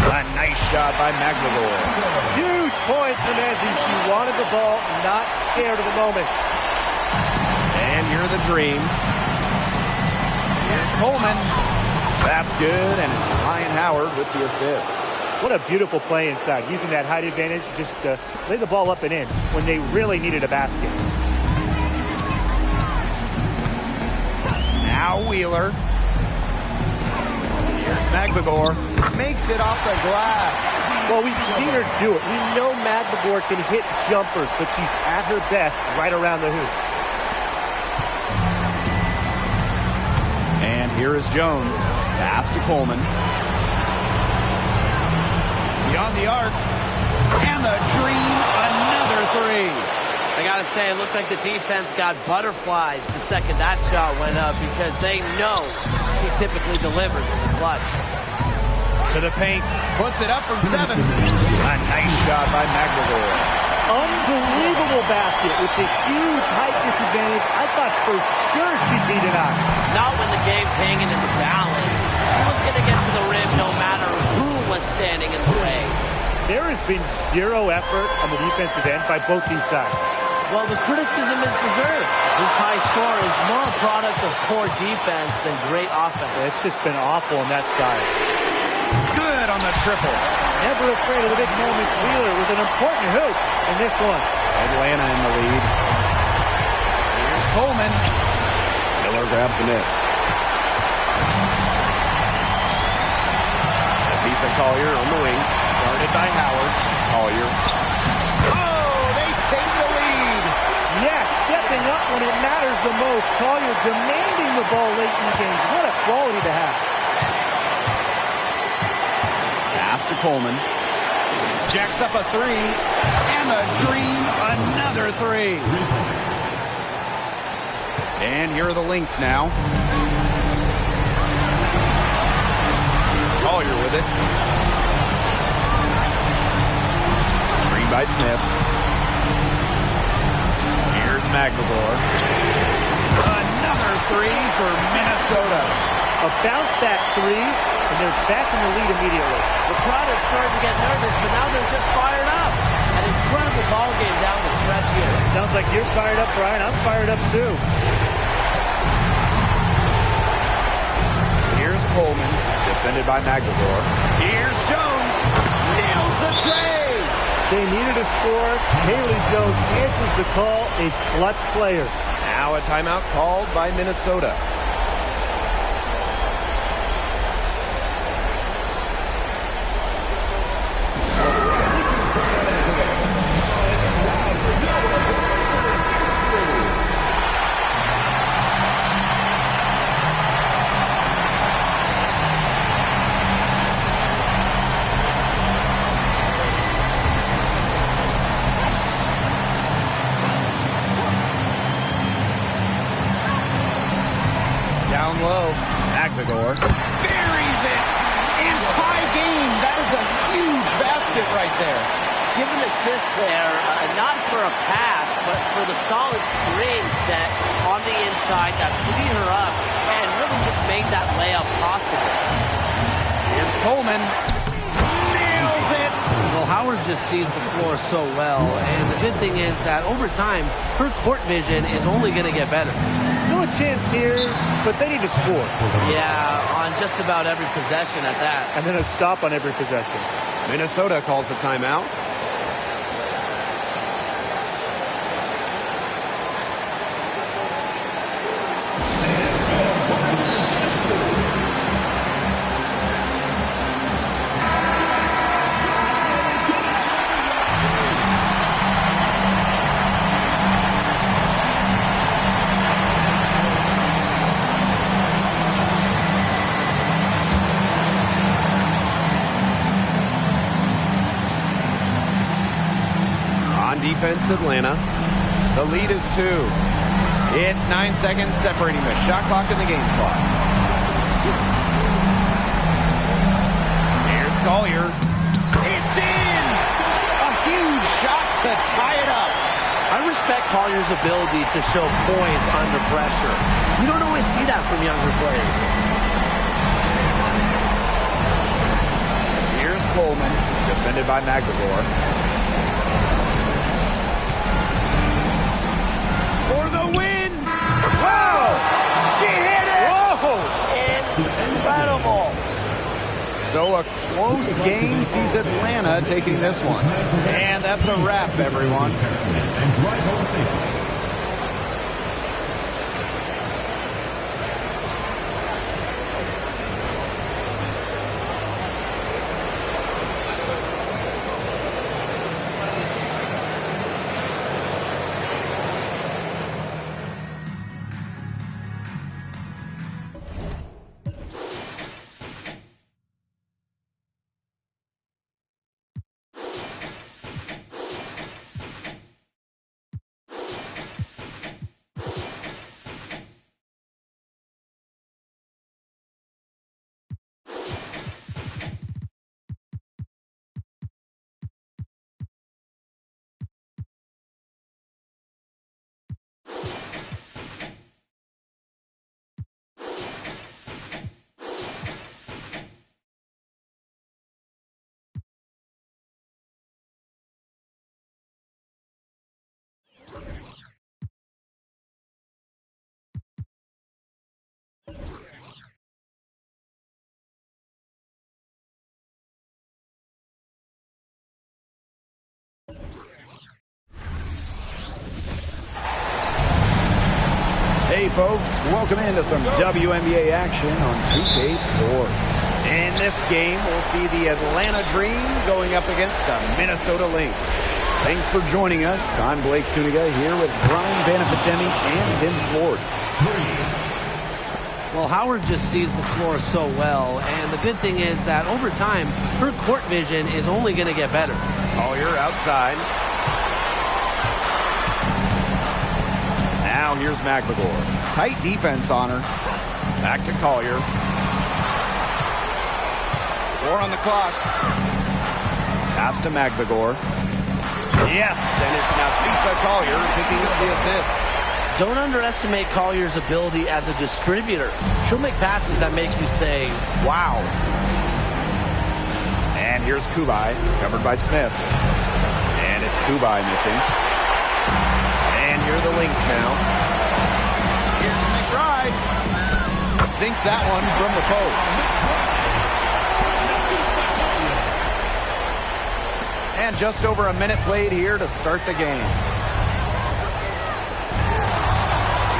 A nice shot by Magligore. Huge points from Ezzy. She wanted the ball, not scared of the moment. And you're the dream. Here's Coleman. That's good, and it's Ryan Howard with the assist. What a beautiful play inside, using that height advantage just to lay the ball up and in when they really needed a basket. Now Wheeler. Here's Magligore. Makes it off the glass. Well, we've seen her do it. We know Magligore can hit jumpers, but she's at her best right around the hoop. And here is Jones. Pass to Coleman. Beyond the arc. And the dream, another three. I got to say, it looked like the defense got butterflies the second that shot went up because they know he typically delivers in the clutch. To the paint. Puts it up from 7. A nice shot by Magligore. Unbelievable basket with the huge height disadvantage. I thought for sure she'd beat it out. Not when the game's hanging in the balance. She was going to get to the rim no matter who was standing in the way. There has been zero effort on the defensive end by both these sides. Well, the criticism is deserved. This high score is more a product of poor defense than great offense. It's just been awful on that side. Good on the triple. Never afraid of the big moments. Wheeler with an important hoop in this one. Atlanta in the lead. Here's Coleman. Miller grabs the miss. Lisa Collier on the wing. Guarded by Howard. Collier. Oh, they take the lead. Yes, step stepping up when it matters the most. Collier demanding the ball late in the games. What a quality to have. Pass to Coleman. Jacks up a three. And the Dream, another three. 3 points. And here are the Lynx now. Collier with it. Screen by Smith. Here's Magdalor. Another three for Minnesota. A bounce-back three, and they're back in the lead immediately. The crowd had started to get nervous, but now they're just fired up. An incredible ball game down the stretch here. Sounds like you're fired up, Brian. I'm fired up, too. Here's Coleman, defended by Magdalor. Here's Jones. Nails the trade. They needed a score. Haley Jones answers the call, a clutch player. Now a timeout called by Minnesota. Down low, Magdalor buries it and tie game. That is a huge basket right there. Give an assist there, not for a pass, but for the solid screen set on the inside that freed her up and really just made that layup possible. Here's Coleman. Nails it. Well, Howard just sees the floor so well, and the good thing is that over time, her court vision is only going to get better. Still a chance here, but they need to score. Yeah, on just about every possession at that. And then a stop on every possession. Minnesota calls a timeout. Defense, Atlanta. The lead is 2. It's 9 seconds separating the shot clock and the game clock. Here's Collier. It's in! A huge shot to tie it up. I respect Collier's ability to show poise under pressure. You don't always see that from younger players. Here's Coleman, defended by Magdalor. For the win! Wow! She hit it! Whoa! Incredible! So a close game sees Atlanta taking this one. And that's a wrap, everyone. And drive home safely. Hey folks, welcome into some WNBA action on 2K Sports. In this game, we'll see the Atlanta Dream going up against the Minnesota Lynx. Thanks for joining us. I'm Blake Suniga here with Brian Banafitemi and Tim Swartz. Well, Howard just sees the floor so well, and the good thing is that over time, her court vision is only going to get better. Collier outside. Now here's McBagor. Tight defense on her. Back to Collier. 4 on the clock. Pass to McBagor. Yes, and it's Napisa Collier picking up the assist. Don't underestimate Collier's ability as a distributor. She'll make passes that make you say, wow. And here's Kubai, covered by Smith. And it's Kubai missing. And here are the Lynx now. Here's McBride. Sinks that one from the post. And just over a minute played here to start the game.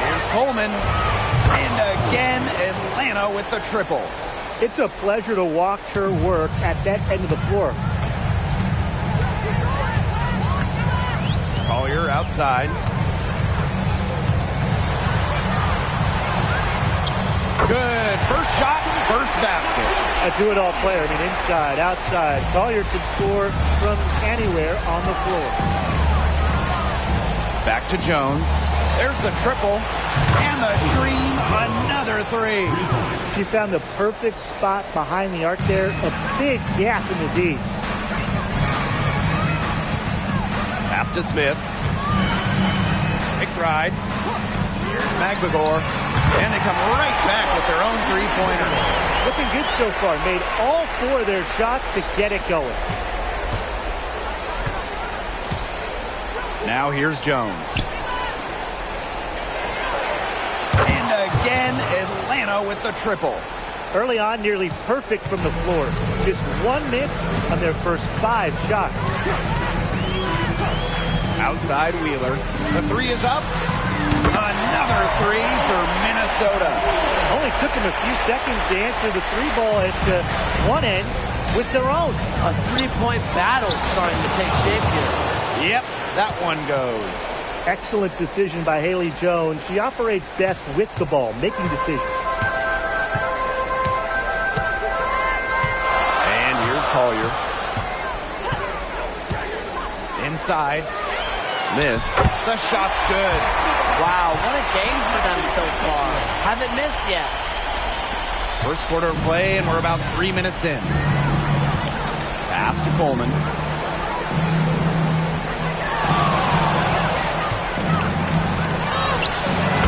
Here's Coleman. And again, Atlanta with the triple. It's a pleasure to watch her work at that end of the floor. Collier outside. Good. First shot, first basket. A do-it-all player. I mean, inside, outside. Collier can score from anywhere on the floor. Back to Jones. There's the triple. And the dream, another 3. She found the perfect spot behind the arc there. A big gap in the D. Pass to Smith. McBride. Here's McBagor. And they come right back with their own three-pointer. Looking good so far. Made all 4 of their shots to get it going. Now here's Jones. And again, Atlanta with the triple. Early on, nearly perfect from the floor. Just 1 miss on their first 5 shots. Outside Wheeler. The 3 is up. Another 3 for Minnesota. Only took them a few seconds to answer the 3-ball at one end with their own. A three-point battle starting to take shape here. Yep, that one goes. Excellent decision by Haley Jones. She operates best with the ball, making decisions. And here's Collier. Inside. Smith. The shot's good. Wow, what a game for them so far. Haven't missed yet. First quarter of play, and we're about 3 minutes in. Pass to Coleman.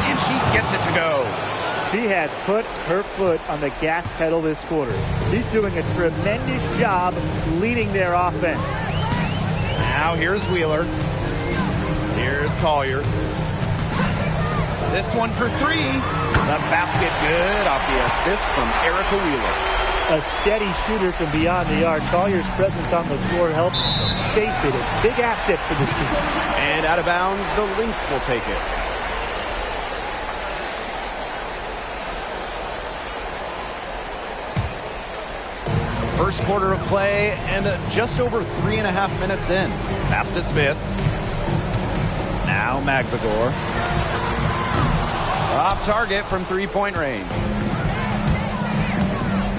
And she gets it to go. She has put her foot on the gas pedal this quarter. She's doing a tremendous job leading their offense. Now here's Wheeler. Here's Collier. This one for 3. The basket good off the assist from Erica Wheeler. A steady shooter from beyond the arc. Collier's presence on the floor helps space it. A big asset for this team. And out of bounds, the Lynx will take it. First quarter of play, and just over 3.5 minutes in. Pass to Smith. Now McBagor. Off target from three-point range.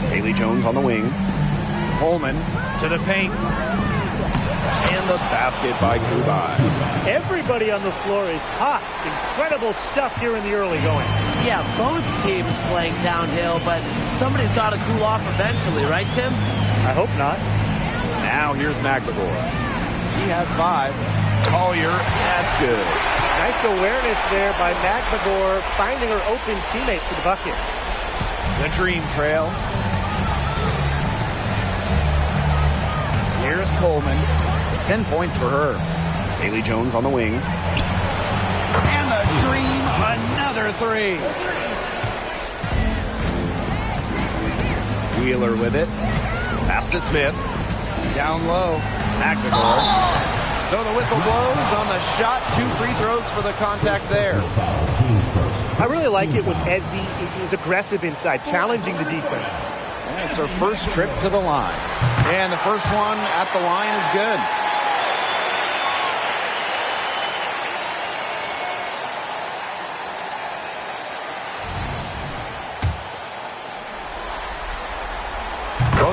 Haley Jones on the wing. Coleman to the paint. And the basket by Kubai. Everybody on the floor is hot. It's incredible stuff here in the early going. Yeah, both teams playing downhill, but somebody's got to cool off eventually, right, Tim? I hope not. Now here's McBagor. He has 5. Collier, that's good. Nice awareness there by McBagor, finding her open teammate for the bucket. The dream trail. Here's Coleman. 10 points for her. Haley Jones on the wing. And the dream, another 3. Wheeler with it. Pass to Smith. Down low. McBagor. So the whistle blows on the shot. 2 free throws for the contact there. I really like it when Ezzy is aggressive inside, challenging the defense. And it's her first trip to the line. And the first one at the line is good.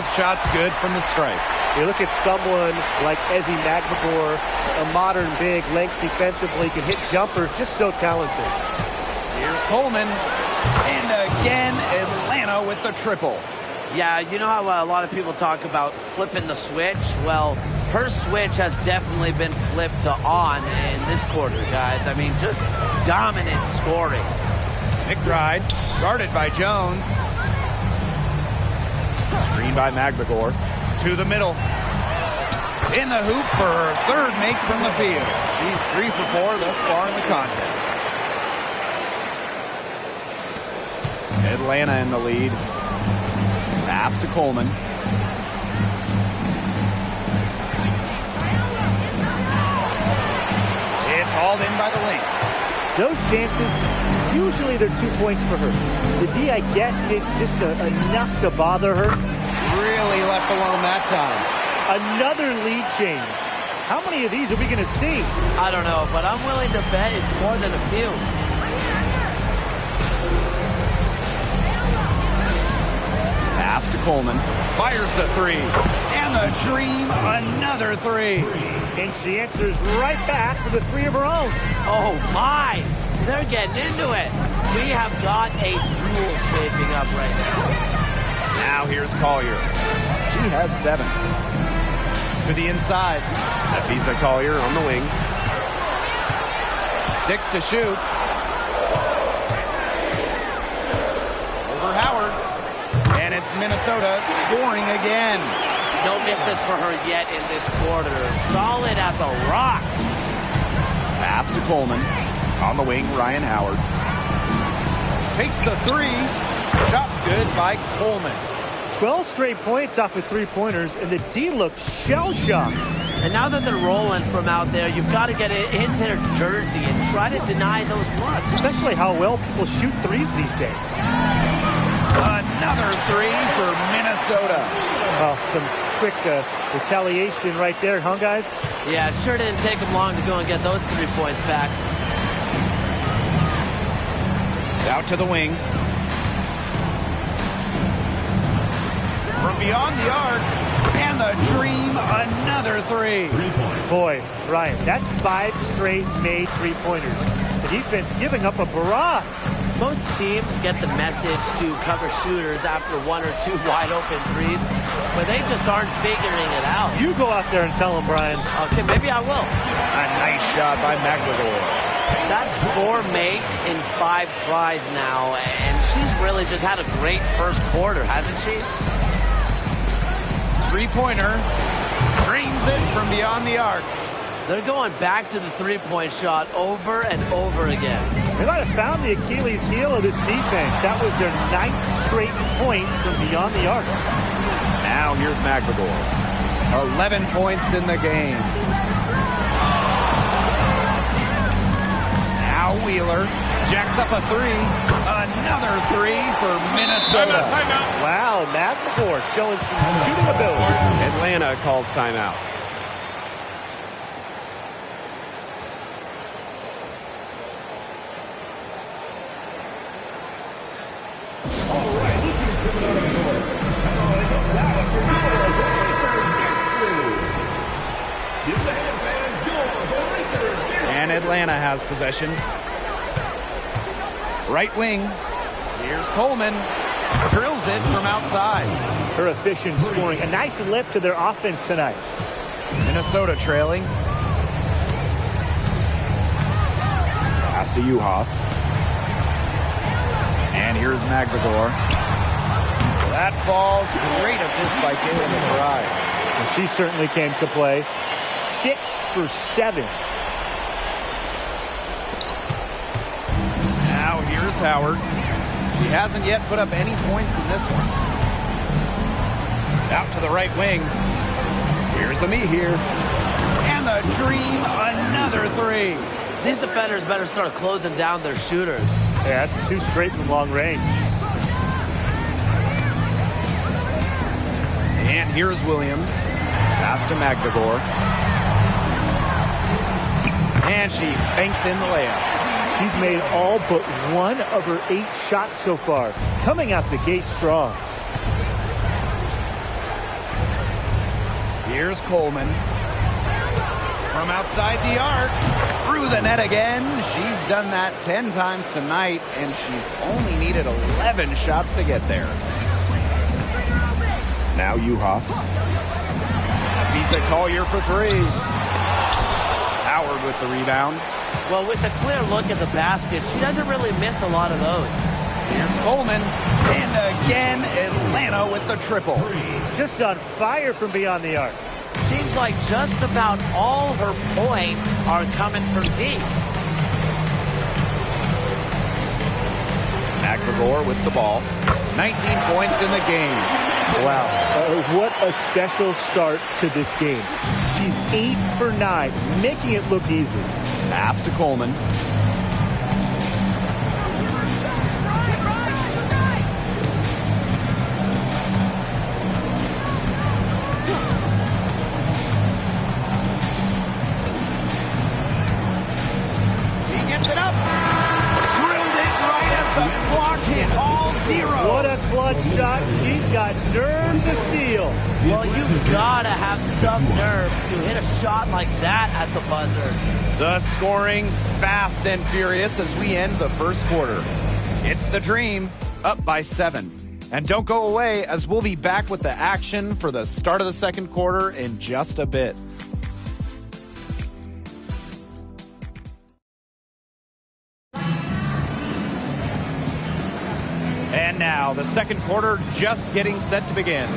Both shots good from the stripe. You look at someone like Ezi Magbegor, a modern big, length defensively, can hit jumpers, just so talented. Here's Coleman. And again, Atlanta with the triple. Yeah, you know how a lot of people talk about flipping the switch? Well, her switch has definitely been flipped to on in this quarter, guys. I mean, just dominant scoring. McBride, guarded by Jones. Screen by Magbegor. To the middle. In the hoop for her third make from the field. She's 3 for 4 thus far in the contest. Atlanta in the lead. Pass to Coleman. It's hauled in by the Lynx. Those chances, usually they're 2 points for her. The D, I guess, did just enough to bother her. Really left alone that time. Another lead change. How many of these are we going to see? I don't know, but I'm willing to bet it's more than a few. Pass to Coleman. Fires the three. And the Dream, another three. And she answers right back with a 3 of her own. Oh, my. They're getting into it. We have got a duel shaping up right now. Now here's Collier. She has 7. To the inside. Nafisa Collier on the wing. 6 to shoot. Over Howard. And it's Minnesota scoring again. No misses for her yet in this quarter. Solid as a rock. Pass to Coleman. On the wing, Ryan Howard. Takes the three. Shot's good by Coleman. 12 straight points off of 3-pointers, and the D looks shell-shocked. And now that they're rolling from out there, you've got to get it in their jersey and try to deny those looks. Especially how well people shoot threes these days. Another three for Minnesota. Oh, some quick retaliation right there, huh, guys? Yeah, it sure didn't take them long to go and get those 3 points back. Out to the wing. From beyond the arc. And the Dream, another three. 3 points. Boy, Ryan, that's 5 straight made 3-pointers. The defense giving up a barrage. Most teams get the message to cover shooters after 1 or 2 wide open threes, but they just aren't figuring it out. You go out there and tell them, Brian. Okay, maybe I will. A nice shot by Magbegor. That's 4 makes in 5 tries now, and she's really just had a great first quarter, hasn't she? Three-pointer. Drains it from beyond the arc. They're going back to the 3-point shot over and over again. They might have found the Achilles heel of this defense. That was their 9th straight point from beyond the arc. Now here's Magbegor. 11 points in the game. Now Wheeler jacks up a three. Another three for Minnesota. Timeout. Wow, Magbegor showing some shooting ability. Atlanta calls timeout. And Atlanta has possession. Right wing. Here's Coleman. Drills it from outside. Her efficient scoring. A nice lift to their offense tonight. Minnesota trailing. Pass to Juhas. And here's Magbegor. That falls. Great assist by Kayla McBride. And she certainly came to play. 6 for 7. Now here's Howard. He hasn't yet put up any points in this one. Out to the right wing. Here's Amihere. And the Dream, another three. These defenders better start closing down their shooters. Yeah, that's 2 straight from long range. And here's Williams. Pass to Magbegor. And she banks in the layup. She's made all but 1 of her 8 shots so far. Coming out the gate strong. Here's Coleman. From outside the arc, through the net again. She's done that 10 times tonight, and she's only needed 11 shots to get there. Now Juhas. Visa Collier for three. Howard with the rebound. Well, with a clear look at the basket, she doesn't really miss a lot of those. Here's Coleman. And again, Atlanta with the triple. Just on fire from beyond the arc. Seems like just about all her points are coming from deep. McGregor with the ball. 19 points in the game. Wow, what a special start to this game. She's 8 for 9, making it look easy. Pass to Coleman. He gets it up. Drilled it right as the clock hit all zero. What a clutch shot. She's got nerves of steel. Well, you've got to have some nerve to hit a shot like that at the buzzer. The scoring fast and furious as we end the first quarter. It's the Dream, up by 7. And don't go away, as we'll be back with the action for the start of the second quarter in just a bit. And now, the second quarter just getting set to begin.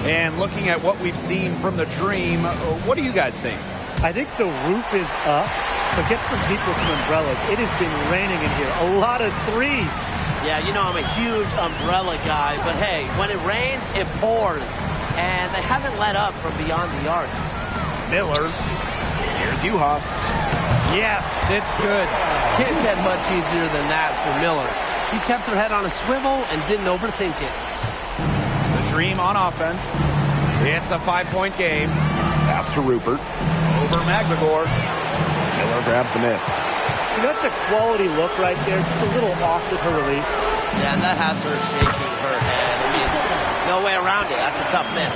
And looking at what we've seen from the Dream, what do you guys think? I think the roof is up, but get some people some umbrellas. It has been raining in here. A lot of threes. Yeah, you know I'm a huge umbrella guy, but hey, when it rains, it pours. And they haven't let up from beyond the arc. Miller. Here's Juhas. Yes, it's good. Can't get much easier than that for Miller. She kept her head on a swivel and didn't overthink it. The Dream on offense. It's a 5-point game. Pass to Rupert. Over McGregor. Miller grabs the miss. That's a quality look right there. Just a little off with her release. Yeah, and that has her shaking her head. I mean, no way around it. That's a tough miss.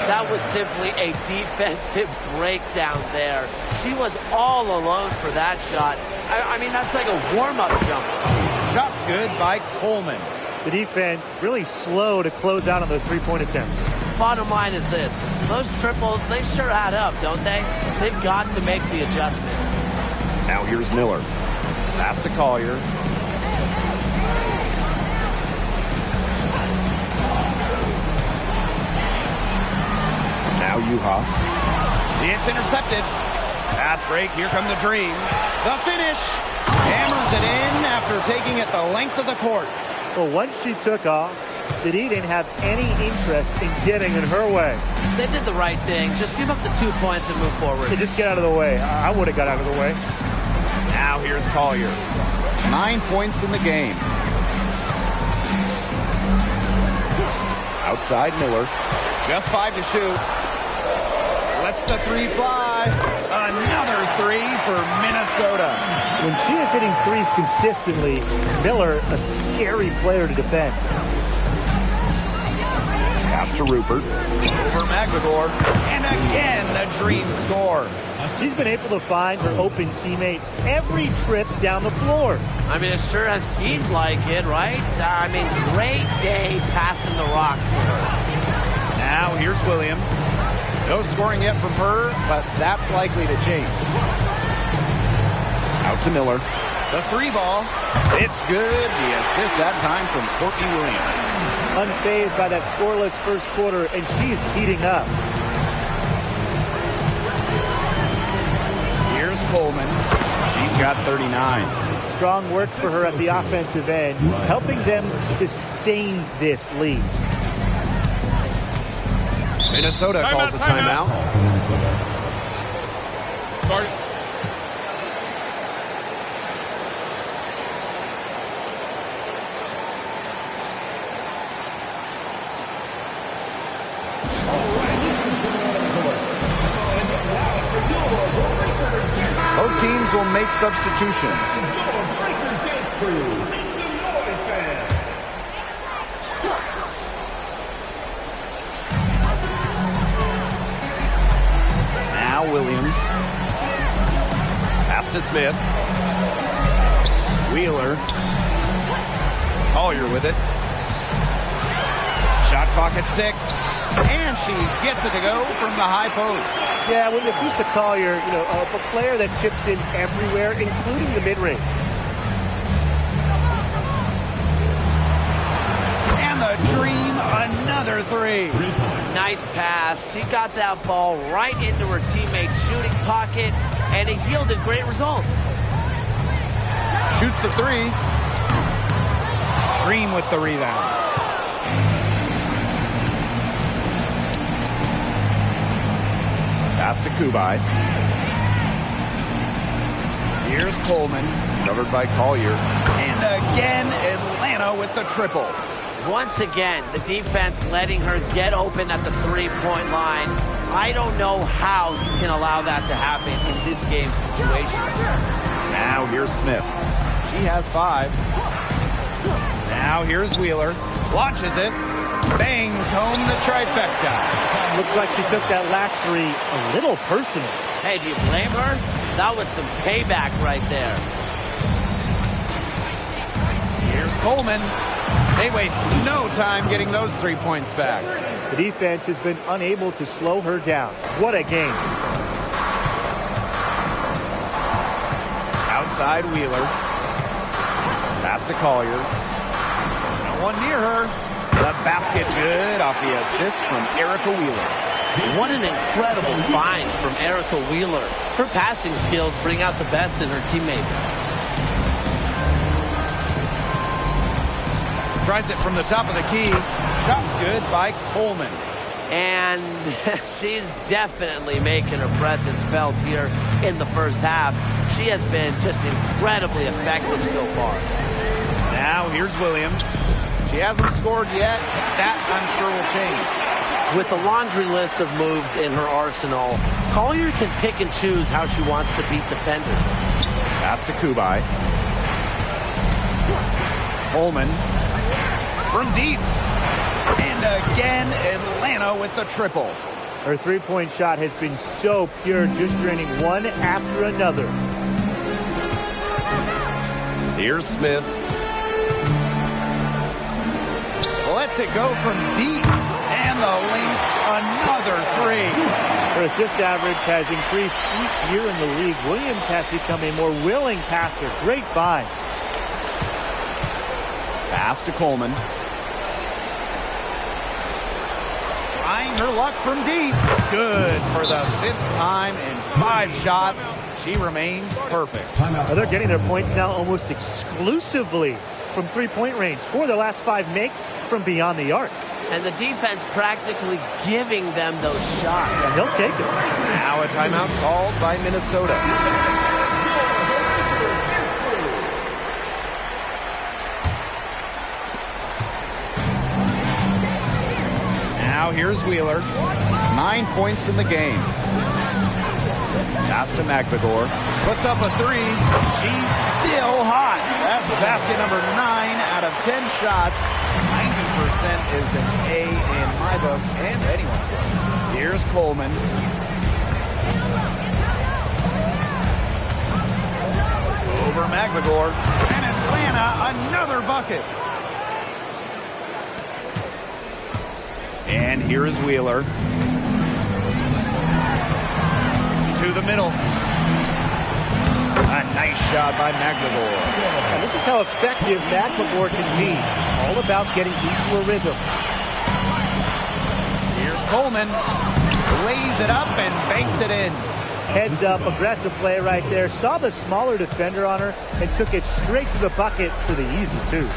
That was simply a defensive breakdown there. She was all alone for that shot. I mean, that's like a warm-up jumper. Shot's good by Coleman. The defense really slow to close out on those three-point attempts. Bottom line is this. Those triples, they sure add up, don't they? They've got to make the adjustment. Now here's Miller. Pass to Collier. Now Juhas. It's intercepted. Pass break. Here come the Dream. The finish. Hammers it in after taking it the length of the court. Well, once she took off, the D didn't have any interest in getting in her way. They did the right thing. Just give up the 2 points and move forward. They just get out of the way. I would have got out of the way. Now here's Collier. 9 points in the game. Outside Miller. Just 5 to shoot. Lets the three fly. Another three for Minnesota. When she is hitting threes consistently, Miller, a scary player to defend. Pass to Rupert. Over McGregor. And again, the Dream score. She's been able to find her open teammate every trip down the floor. I mean, it sure has seemed like it, right? I mean, great day passing the rock for her. Now here's Williams. No scoring yet from her, but that's likely to change. Out to Miller. The three ball. It's good. The assist that time from Courtney Williams. Unfazed by that scoreless first quarter, and she's heating up. Here's Coleman. She's got 39. Strong work for her at the offensive end, helping them sustain this lead. Minnesota calls a timeout. Start. Both teams will make substitutions. Breakers Dance Crew. Make some noise, fans. Now Williams. Pass to Smith. Wheeler. Collier with it. Shot clock at 6. And she gets it to go from the high post. Yeah, when Napheesa Collier, a player that chips in everywhere, including the mid-range. And the Dream, another 3. Nice pass. She got that ball right into her teammate's shooting pocket, and it yielded great results. Shoots the 3. Dream with the rebound. Pass to Kubai. Here's Coleman, covered by Collier. And again, Atlanta with the triple. Once again, the defense letting her get open at the three-point line. I don't know how you can allow that to happen in this game situation. Now here's Smith. She has 5. Now here's Wheeler. Launches it. Bangs home the trifecta. Looks like she took that last 3 a little personal. Hey, do you blame her? That was some payback right there. Here's Coleman. They waste no time getting those 3 points back. The defense has been unable to slow her down. What a game. Outside Wheeler. Pass to Collier. No one near her. The basket good off the assist from Erica Wheeler. What an incredible find from Erica Wheeler. Her passing skills bring out the best in her teammates. Tries it from the top of the key. Shot's good by Coleman. And she's definitely making her presence felt here in the first half. She has been just incredibly effective so far. Now here's Williams. She hasn't scored yet. That, I'm sure, will change. With a laundry list of moves in her arsenal, Collier can pick and choose how she wants to beat defenders. Pass to Kubai. Coleman. From deep. And again, Atlanta with the triple. Her three-point shot has been so pure, just draining one after another. Here's Smith. Lets it go from deep. And the Lynx, another 3. Her assist average has increased each year in the league. Williams has become a more willing passer. Great find. Pass to Coleman. Trying her luck from deep. Good for the 5th time in 5 shots. She remains perfect. Well, they're getting their points now almost exclusively from three-point range. 4 of their last 5 makes from beyond the arc. And the defense practically giving them those shots. And they'll take it. Now a timeout called by Minnesota. Now here's Wheeler. 9 points in the game. Pass to McBagor. Puts up a 3. She's still hot. That's basket number 9 out of 10 shots. 90% is an A in my book and anyone's book. Here's Coleman. Over McBagor. And Atlanta, another bucket. And here is Wheeler. To the middle. A nice shot by McBagor. And this is how effective McBagor can be. All about getting into a rhythm. Here's Coleman. Lays it up and banks it in. Heads up, aggressive play right there. Saw the smaller defender on her and took it straight to the bucket for the easy 2.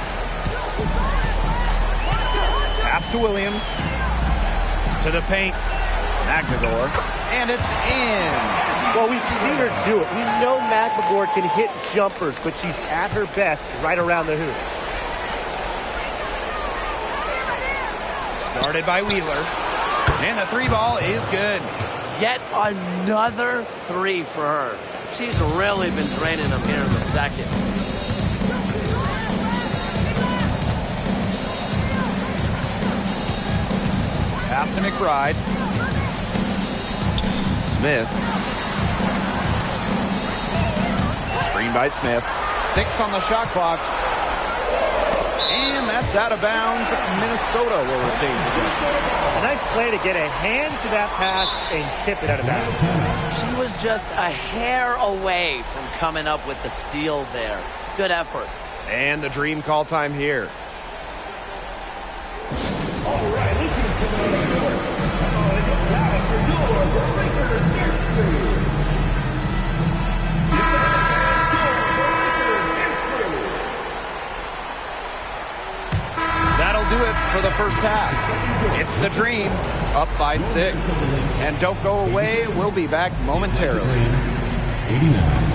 Pass to Williams. To the paint. McBagor. And it's in. Well, we've seen her do it. We know McBagor can hit jumpers, but she's at her best right around the hoop. Guarded by Wheeler. And the 3 ball is good. Yet another 3 for her. She's really been draining them here in the second. Pass to McBride. Smith. Screen by Smith. 6 on the shot clock. And that's out of bounds. Minnesota will retain possession. A nice play to get a hand to that pass and tip it out of bounds. She was just a hair away from coming up with the steal there. Good effort. And the Dream call time here. All right, this is coming on the court. It's time for your Lakers dance crew. That'll do it for the first half. It's the Dream, up by 6. And don't go away, we'll be back momentarily. 89.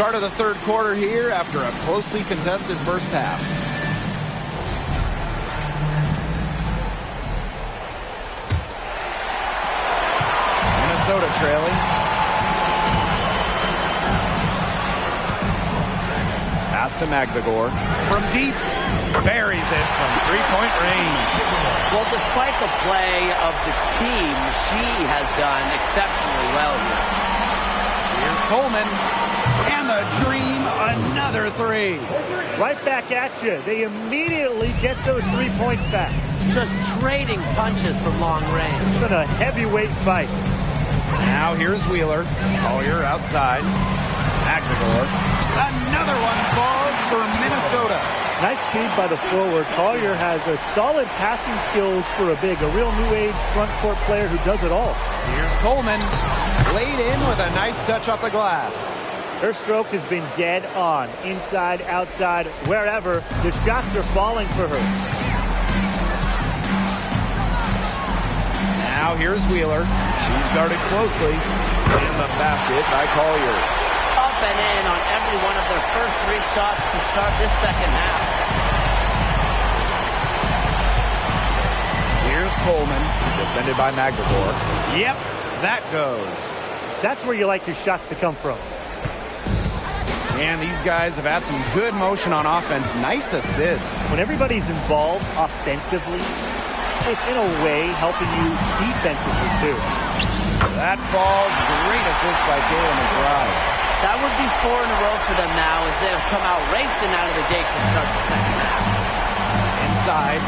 Start of the third quarter here after a closely contested first half. Minnesota trailing. Pass to Magdagor. From deep, buries it from three-point range. Well, despite the play of the team, she has done exceptionally well here. Here's Coleman. And the Dream, another 3. Right back at you. They immediately get those 3 points back. Just trading punches from long range. It's been a heavyweight fight. Now here's Wheeler. Collier outside. Magdagor. Another one falls for Minnesota. Nice speed by the forward. Collier has a solid passing skills for a big, a real new age front court player who does it all. Here's Coleman. Laid in with a nice touch off the glass. Her stroke has been dead on. Inside, outside, wherever. The shots are falling for her. Now here's Wheeler. She's guarded closely. In the basket by Collier. Up and in on every one of their first 3 shots to start this second half. Here's Coleman. Defended by Magdagor. Yep, that goes. That's where you like your shots to come from. And these guys have had some good motion on offense. Nice assists. When everybody's involved offensively, it's in a way helping you defensively too. That falls. Great assist by Kayla McBride. That would be 4 in a row for them now as they have come out racing out of the gate to start the second half. Inside.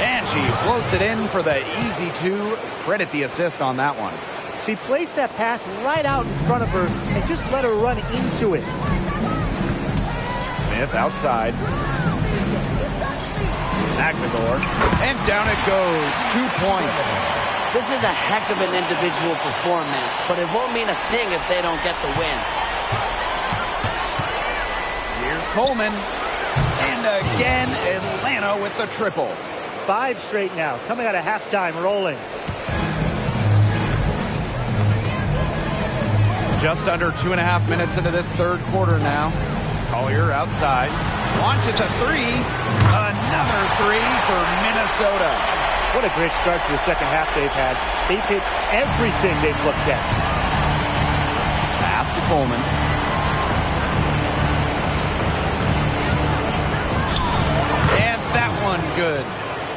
And she floats it in for the easy 2. Credit the assist on that one. She placed that pass right out in front of her and just let her run into it. Smith outside. Magdagor. And down it goes. 2 points. This is a heck of an individual performance, but it won't mean a thing if they don't get the win. Here's Coleman. And again, Atlanta with the triple. 5 straight now, coming out of halftime, rolling. Just under 2.5 minutes into this third quarter now. Collier outside. Launches a 3. Another 3 for Minnesota. What a great start to the second half they've had. They've hit everything they've looked at. Pass to Coleman. And that one good.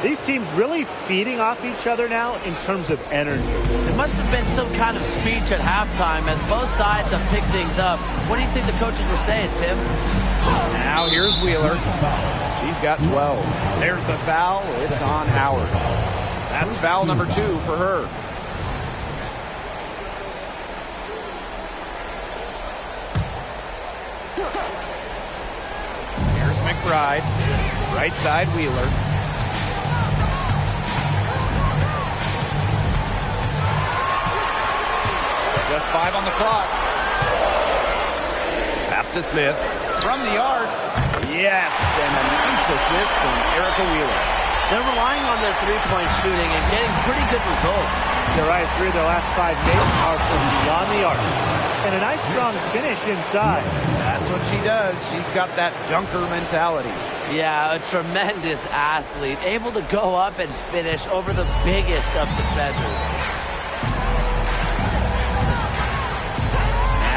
These teams really feeding off each other now in terms of energy. There must have been some kind of speech at halftime as both sides have picked things up. What do you think the coaches were saying, Tim? Now here's Wheeler. She's got 12. There's the foul. It's on Howard. That's foul number 2 for her. Here's McBride. Right side, Wheeler. Just 5 on the clock. Pass to Smith. From the arc. Yes, and a nice assist from Erica Wheeler. They're relying on their three-point shooting and getting pretty good results. You're right, 3 of their last 5 makes are from beyond the arc. And a nice strong finish inside. That's what she does. She's got that dunker mentality. Yeah, a tremendous athlete, able to go up and finish over the biggest of defenders.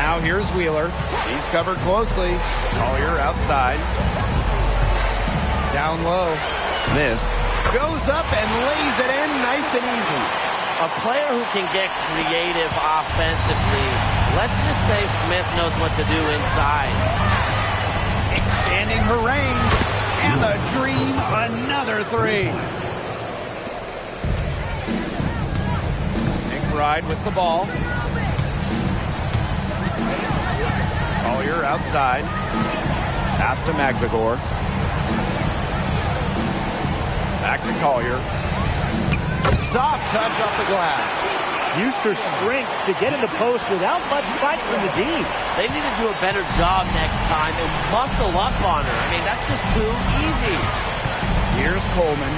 Now here's Wheeler. He's covered closely. Collier outside. Down low. Smith goes up and lays it in nice and easy. A player who can get creative offensively. Let's just say Smith knows what to do inside. Expanding her range. And the Dream, another 3. McBride with the ball. Collier outside. Pass to Magdegor. Back to Collier. Soft touch off the glass. Used her strength to get in the post without much fight from the D. They need to do a better job next time and muscle up on her. I mean, that's just too easy. Here's Coleman.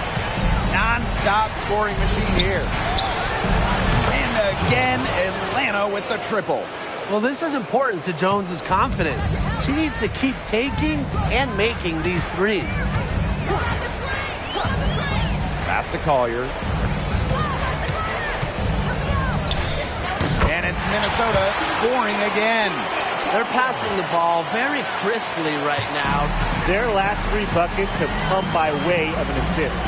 Non-stop scoring machine here. And again, Atlanta with the triple. Well, this is important to Jones's confidence. She needs to keep taking and making these threes. Pass to Collier. And it's Minnesota scoring again. They're passing the ball very crisply right now. Their last 3 buckets have come by way of an assist.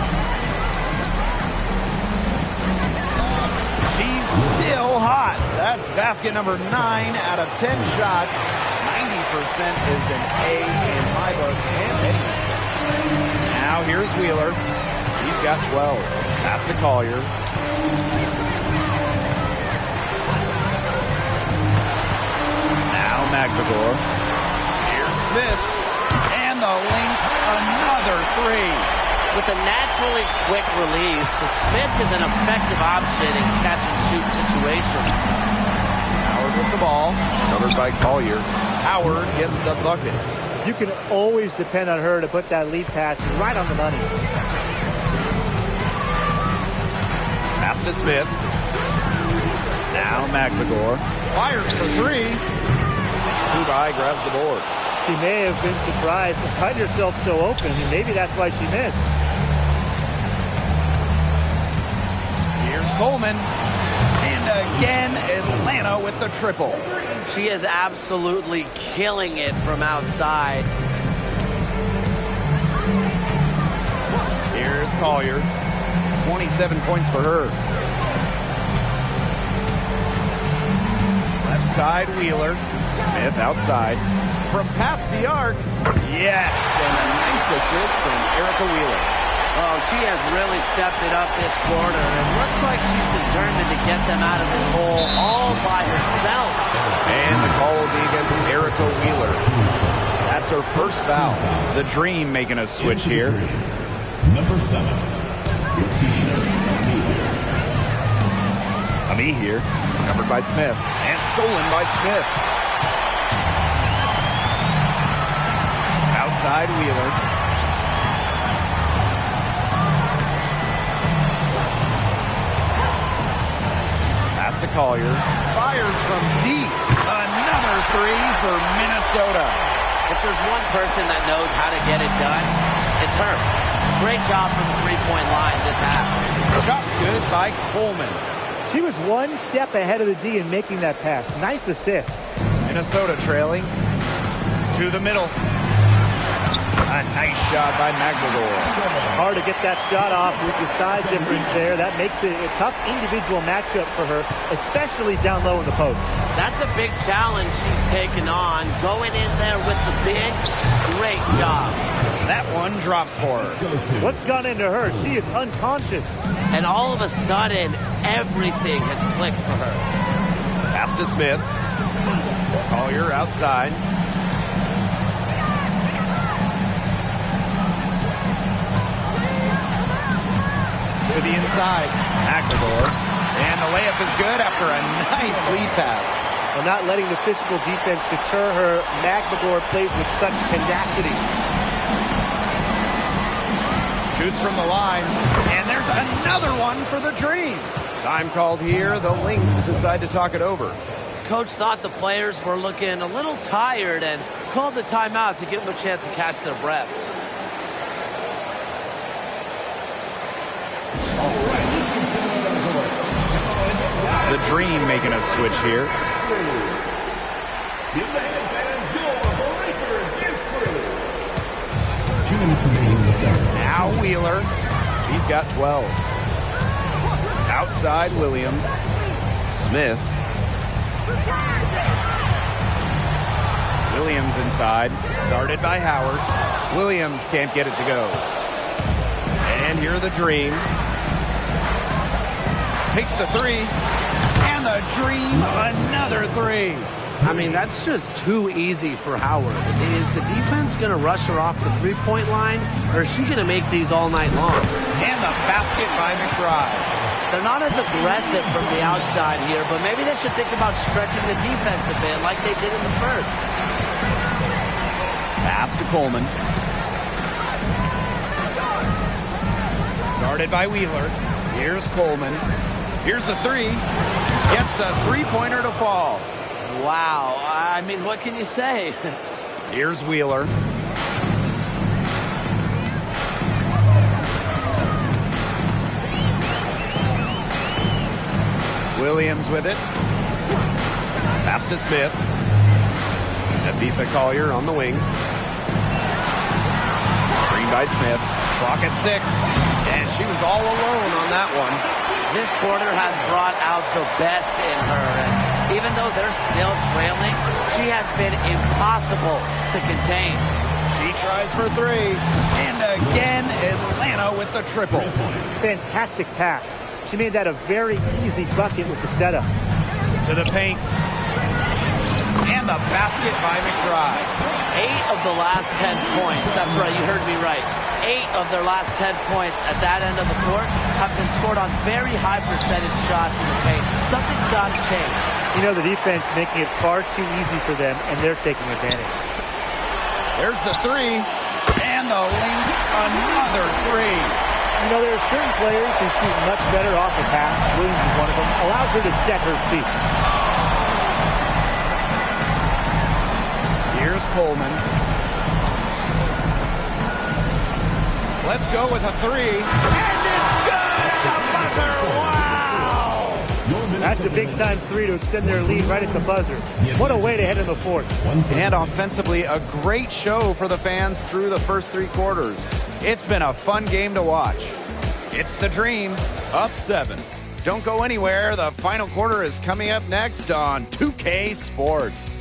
She's still hot. That's basket number 9 out of 10 shots. 90% is an A in my book. And Eddie. Now here's Wheeler. He's got 12. Pass to Collier. Now Magdegor. Here's Smith. And the Lynx, another 3. With a naturally quick release, Smith is an effective option in catch-and-shoot situations. Howard with the ball. Covered by Collier. Howard gets the bucket. You can always depend on her to put that lead pass right on the money. Pass to Smith. Now Magdegor. Fires for 3. Kubai grabs the board. She may have been surprised to find herself so open, and maybe that's why she missed. Here's Coleman. And again, Atlanta with the triple. She is absolutely killing it from outside. Here's Collier. 27 points for her. Left side, Wheeler. Smith outside. From past the arc. Yes, and a nice assist from Erica Wheeler. Oh, she has really stepped it up this quarter. It looks like she's determined to get them out of this hole all by herself. And the call will be against Erica Wheeler. That's her first foul. The Dream making a switch here. Number 7. Ami here, covered by Smith, and stolen by Smith. Outside Wheeler. Pass to Collier. Fires from deep. Another 3 for Minnesota. If there's one person that knows how to get it done, it's her. Great job from the three-point line this half. Shot's good by Coleman. She was 1 step ahead of the D in making that pass. Nice assist. Minnesota trailing to the middle. A nice shot by Magdegor. Hard to get that shot off with the size difference there. That makes it a tough individual matchup for her, especially down low in the post. That's a big challenge she's taken on. Going in there with the bigs, great job. That one drops for her. What's gone into her? She is unconscious. And all of a sudden, everything has clicked for her. Pass to Smith. Collier outside. inside. McNamara. And the layup is good after a nice lead pass. Well, not letting the physical defense deter her, McNamara plays with such tenacity. Shoots from the line. And there's another one for the Dream. Time called here. The Lynx decide to talk it over. Coach thought the players were looking a little tired and called the timeout to give them a chance to catch their breath. The Dream making a switch here. Now Wheeler. He's got 12. Outside Williams. Smith. Williams inside. Guarded by Howard. Williams can't get it to go. And here the Dream. Takes the three. And the Dream, another three. I mean, that's just too easy for Howard. Is the defense going to rush her off the three-point line, or is she going to make these all night long? And the basket by McBride. They're not as aggressive from the outside here, but maybe they should think about stretching the defense a bit like they did in the first. Pass to Coleman. Guarded by Wheeler. Here's Coleman. Here's the three. Gets the three-pointer to fall. Wow. I mean, what can you say? Here's Wheeler. Williams with it. Pass to Smith. Nafisa Collier on the wing. Screen by Smith. Clock at 6. And she was all alone on that one. This quarter has brought out the best in her. And even though they're still trailing, she has been impossible to contain. She tries for three. And again, Atlanta with the triple. Fantastic pass. She made that a very easy bucket with the setup. To the paint. And the basket by McBride. 8 of the last 10 points. That's right, you heard me right. 8 of their last 10 points at that end of the court have been scored on very high percentage shots in the paint. Something's got to change. You know, the defense making it far too easy for them, and they're taking advantage. There's the three. And the Lynx, another three. You know, there are certain players who shoot much better off the pass. Williams is one of them. Allows her to set her feet. Here's Coleman. Let's go with a three. And it's good! The buzzer! Wow! That's a big-time three to extend their lead right at the buzzer. What a way to head in the fourth. And offensively, a great show for the fans through the first 3 quarters. It's been a fun game to watch. It's the Dream, up 7. Don't go anywhere. The final quarter is coming up next on 2K Sports.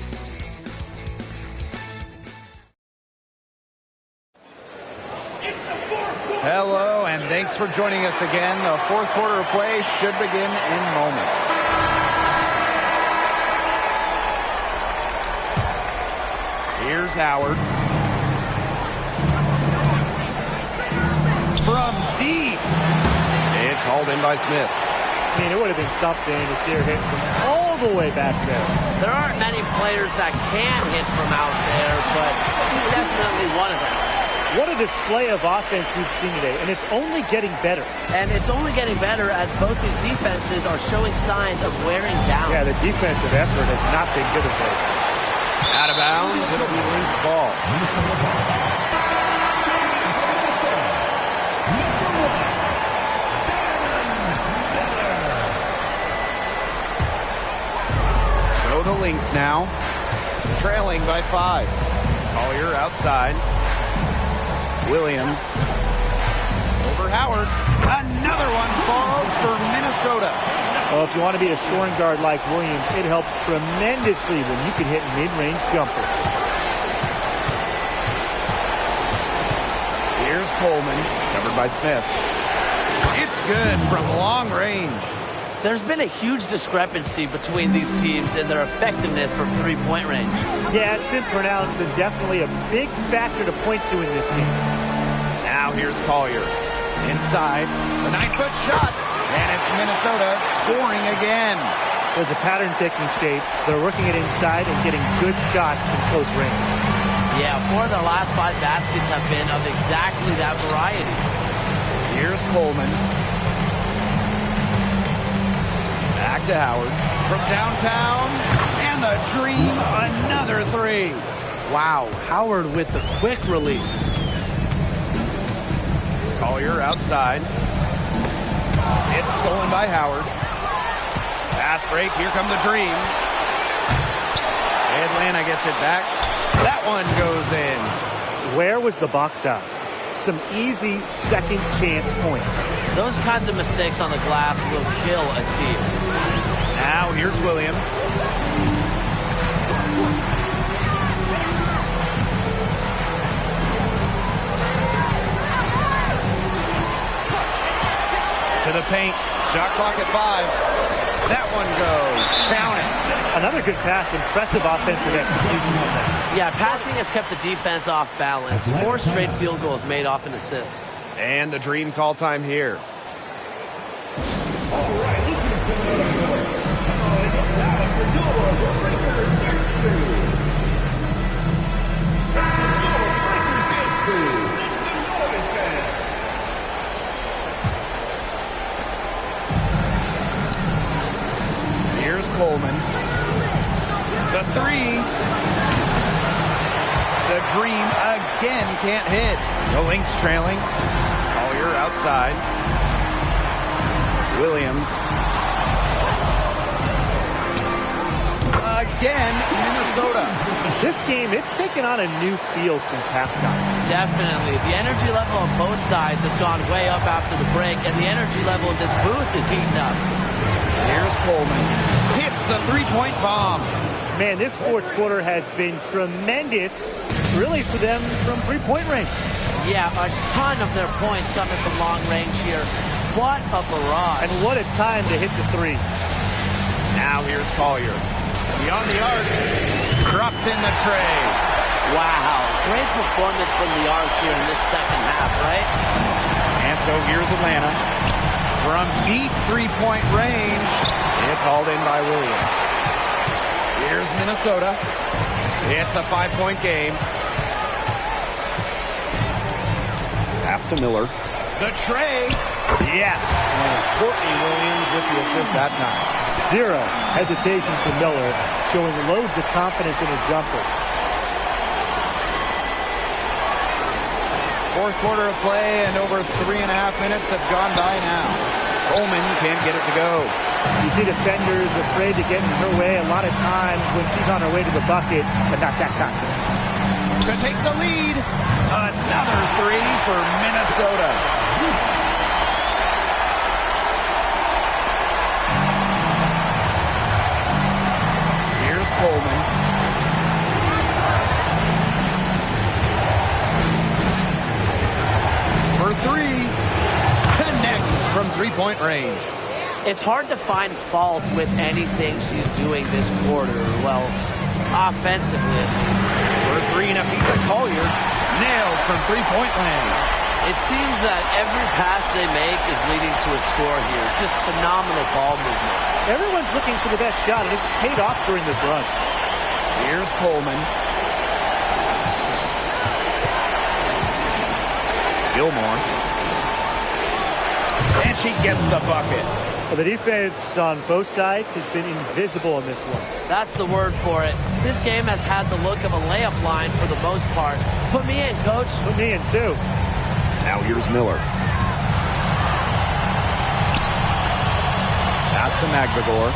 Hello, and thanks for joining us again. The fourth quarter of play should begin in moments. Here's Howard. From deep. It's hauled in by Smith. I mean, it would have been something to see her hit from all the way back there. There aren't many players that can hit from out there, but he's definitely one of them. What a display of offense we've seen today, and it's only getting better. And it's only getting better as both these defenses are showing signs of wearing down. Yeah, the defensive effort has not been good of late. Out of bounds, it'll be Lynx ball. So the Lynx now, trailing by 5. Collier outside. Williams over Howard. Another one falls for Minnesota. Well, if you want to be a scoring guard like Williams, it helps tremendously when you can hit mid-range jumpers. Here's Coleman, covered by Smith. It's good from long range. There's been a huge discrepancy between these teams in their effectiveness from three-point range. Yeah, it's been pronounced and definitely a big factor to point to in this game. Now here's Collier. Inside, the 9-foot shot. And it's Minnesota scoring again. There's a pattern taking shape. They're working it inside and getting good shots in close range. Yeah, 4 of their last 5 baskets have been of exactly that variety. Here's Coleman. Back to Howard. From downtown, and the Dream, another 3. Wow, Howard with the quick release. Collier outside. It's stolen by Howard. Pass break. Here come the Dream. Atlanta gets it back. That one goes in. Where was the box out? Some easy second chance points. Those kinds of mistakes on the glass will kill a team. Now here's Williams. To the paint. Shot clock at 5. That one goes. Count it. Another good pass. Impressive offensive execution on that. Yeah, passing has kept the defense off balance. 4 straight field goals made off an assist. And the Dream call time here. All right, this is coming out of court. It's Alex Radullo, the Breakers next to. Here's Coleman. The 3. The Dream again can't hit. The Lynx trailing. Collier outside. Williams. Again, Minnesota. This game, it's taken on a new feel since halftime. Definitely. The energy level on both sides has gone way up after the break, and the energy level of this booth is heating up. Here's Coleman. Hits the three-point bomb. Man, this fourth quarter has been tremendous, really, for them from three-point range. Yeah, a ton of their points coming from long range here. What a barrage. And what a time to hit the threes. Now here's Collier. Beyond the arc. Drops in the tray. Wow. Great performance from the arc here in this second half, right? And so here's Atlanta. From deep three-point range. It's hauled in by Williams. Here's Minnesota. It's a 5-point game. Pass to Miller. The tray. Yes. And it's Courtney Williams with the assist that time. Zero hesitation for Miller, showing loads of confidence in his jumper. Fourth quarter of play, and over 3.5 minutes have gone by now. Coleman can't get it to go. You see defenders afraid to get in her way a lot of times when she's on her way to the bucket, but not that time. To take the lead, another 3 for Minnesota. Here's Coleman. For 3. Connects from three-point range. It's hard to find fault with anything she's doing this quarter. Well, offensively at least. For 3, Napisa Collier. Nailed from three-point land. It seems that every pass they make is leading to a score here. Just phenomenal ball movement. Everyone's looking for the best shot, and it's paid off during this run. Here's Coleman. Gilmore. And she gets the bucket. Well, the defense on both sides has been invisible in this one. That's the word for it. This game has had the look of a layup line for the most part. Put me in, coach. Put me in, too. Now here's Miller. Pass to Magvagor.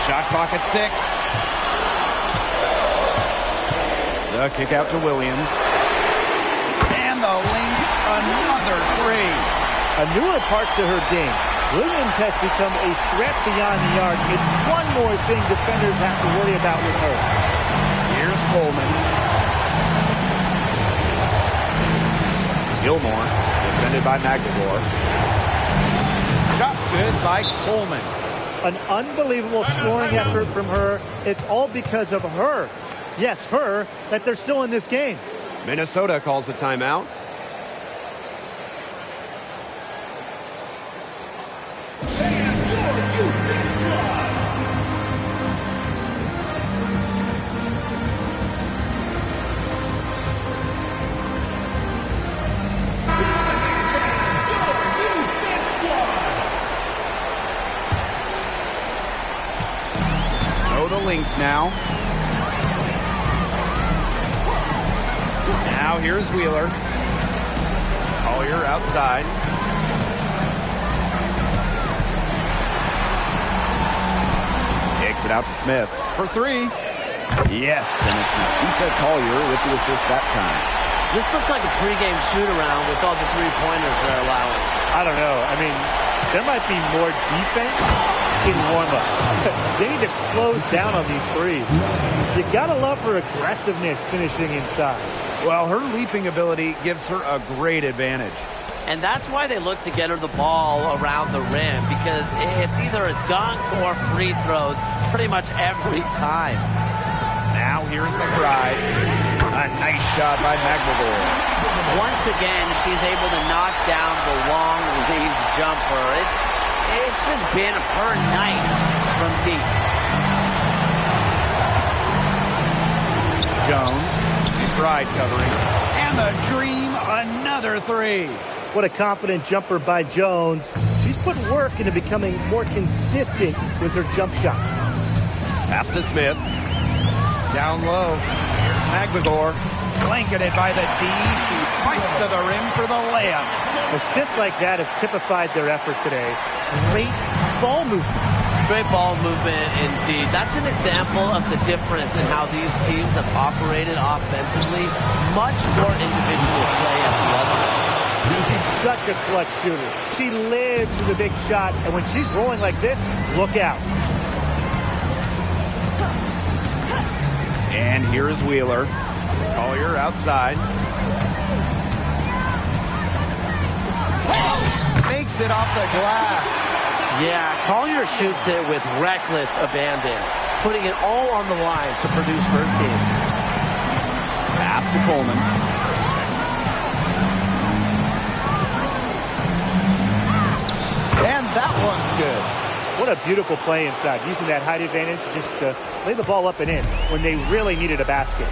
Shot clock at 6. The kick out to Williams. And the Lynx, another 3. A newer part to her game. Williams has become a threat beyond the arc. It's one more thing defenders have to worry about with her. Here's Coleman. Gilmore, defended by Magvagor. Shots good by Coleman. An unbelievable scoring effort from her. It's all because of her. Yes, her, that they're still in this game. Minnesota calls a timeout. now. Now here's Wheeler. Collier outside. Takes it out to Smith for three. Yes, and it's Nafisa Collier with the assist that time. This looks like a pregame shoot-around with all the three-pointers they're allowing. I don't know. I mean, there might be more defense in warm-ups. They need to close down on these threes. You gotta love her aggressiveness finishing inside. Well, her leaping ability gives her a great advantage. And that's why they look to get her the ball around the rim, because it's either a dunk or free throws pretty much every time. Now here's McBride. A nice shot by McNamara. Once again, she's able to knock down the long range jumper. It's just been her night from deep. Jones, McBride covering. And the Dream, another three. What a confident jumper by Jones. She's put work into becoming more consistent with her jump shot. Pass to Smith. Down low. Here's McNamara. Blanketed by the D. She fights to the rim for the layup. Assists like that have typified their effort today. Great ball movement. Great ball movement indeed. That's an example of the difference in how these teams have operated offensively. Much more individual play at the other end. She's such a clutch shooter. She lives for the big shot, and when she's rolling like this, look out. And here's Wheeler. Collier outside. Makes it off the glass. Yeah, Collier shoots it with reckless abandon, putting it all on the line to produce for her team. Pass to Coleman. And that one's good. What a beautiful play inside, using that height advantage just to lay the ball up and in when they really needed a basket.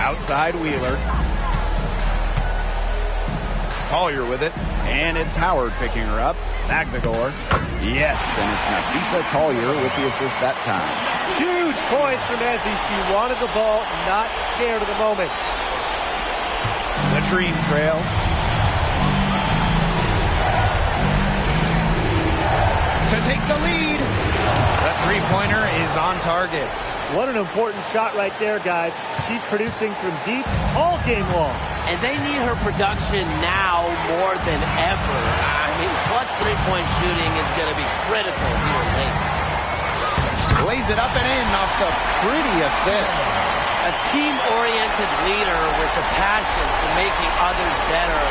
Outside Wheeler. Collier with it. And it's Howard picking her up. McNamara. Yes, and it's Nafisa Collier with the assist that time. Huge points from Ezzy. She wanted the ball, not scared of the moment. The Dream trail. To take the lead. The three-pointer is on target. What an important shot right there, guys. She's producing from deep all game long. And they need her production now more than ever. I mean, clutch three-point shooting is going to be critical here late. Lays it up and in off the pretty assist. A team-oriented leader with the passion for making others better.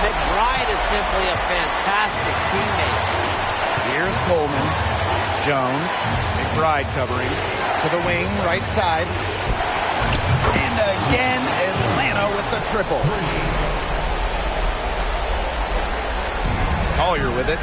McBride is simply a fantastic teammate. Here's Coleman. Jones. McBride covering. To the wing, right side. And again, Atlanta with the triple. Collier with it.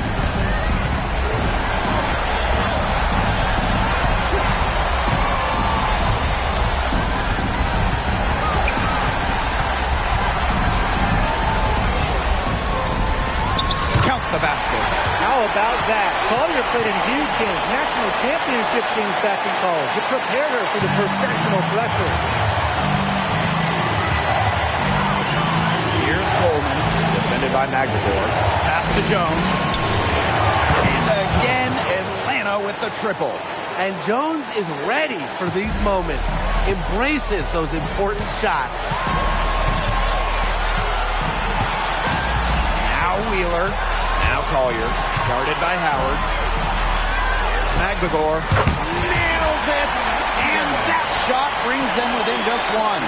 Count the basket. How about that? Collier played in huge games, national championship games back in college. It prepared her for the professional pressure. Here's Coleman. Defended by Magdegor. Pass to Jones. And again, Atlanta with the triple. And Jones is ready for these moments. Embraces those important shots. Now Wheeler. Now Collier. Guarded by Howard. Here's Magdegor. Nails it. And that shot brings them within just one.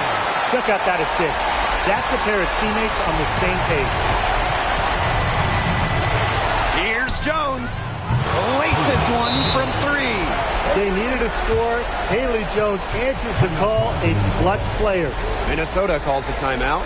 Check out that assist. That's a pair of teammates on the same page. Here's Jones. Laces one from three. They needed a score. Haley Jones answers the call. A clutch player. Minnesota calls a timeout.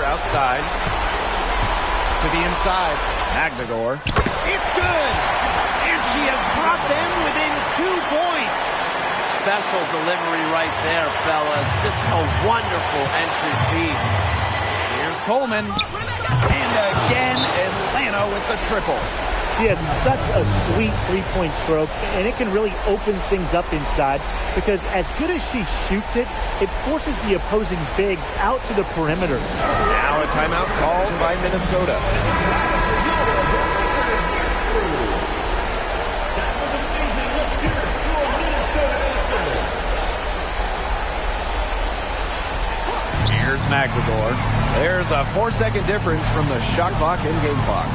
Outside to the inside. Magdegor. It's good. And she has brought them within 2 points. Special delivery right there, fellas. Just a wonderful entry feed. Here's Coleman. And again, Atlanta with the triple. She has such a sweet three-point stroke, and it can really open things up inside because as good as she shoots it, it forces the opposing bigs out to the perimeter. Now a timeout called by Minnesota. That was amazing. Let's hear it for Minnesota. Here's Magdegor. There's a 4-second difference from the shot clock and game clock.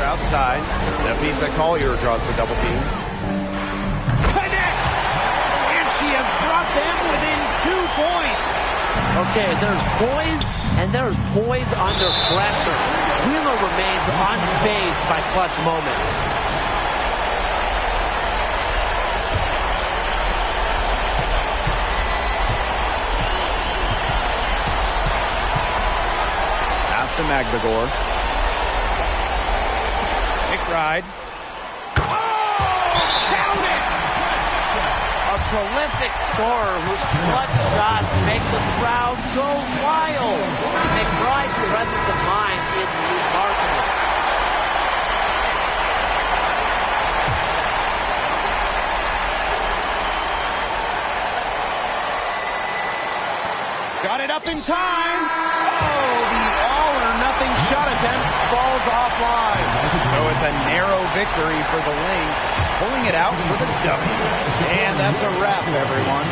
Outside. Nafisa Collier draws the double team. Connects! And she has brought them within 2 points. Okay, there's poise, and there's poise under pressure. Wheeler remains unfazed by clutch moments. Pass to Magdegor. Ride. Oh, count it! A prolific scorer whose clutch shots make the crowd go wild. McBride's presence of mind is remarkable. Got it up in time. Oh, the all-or-nothing shot attempt falls offline. So it's a narrow victory for the Lynx, pulling it out for the W. And that's a wrap, everyone.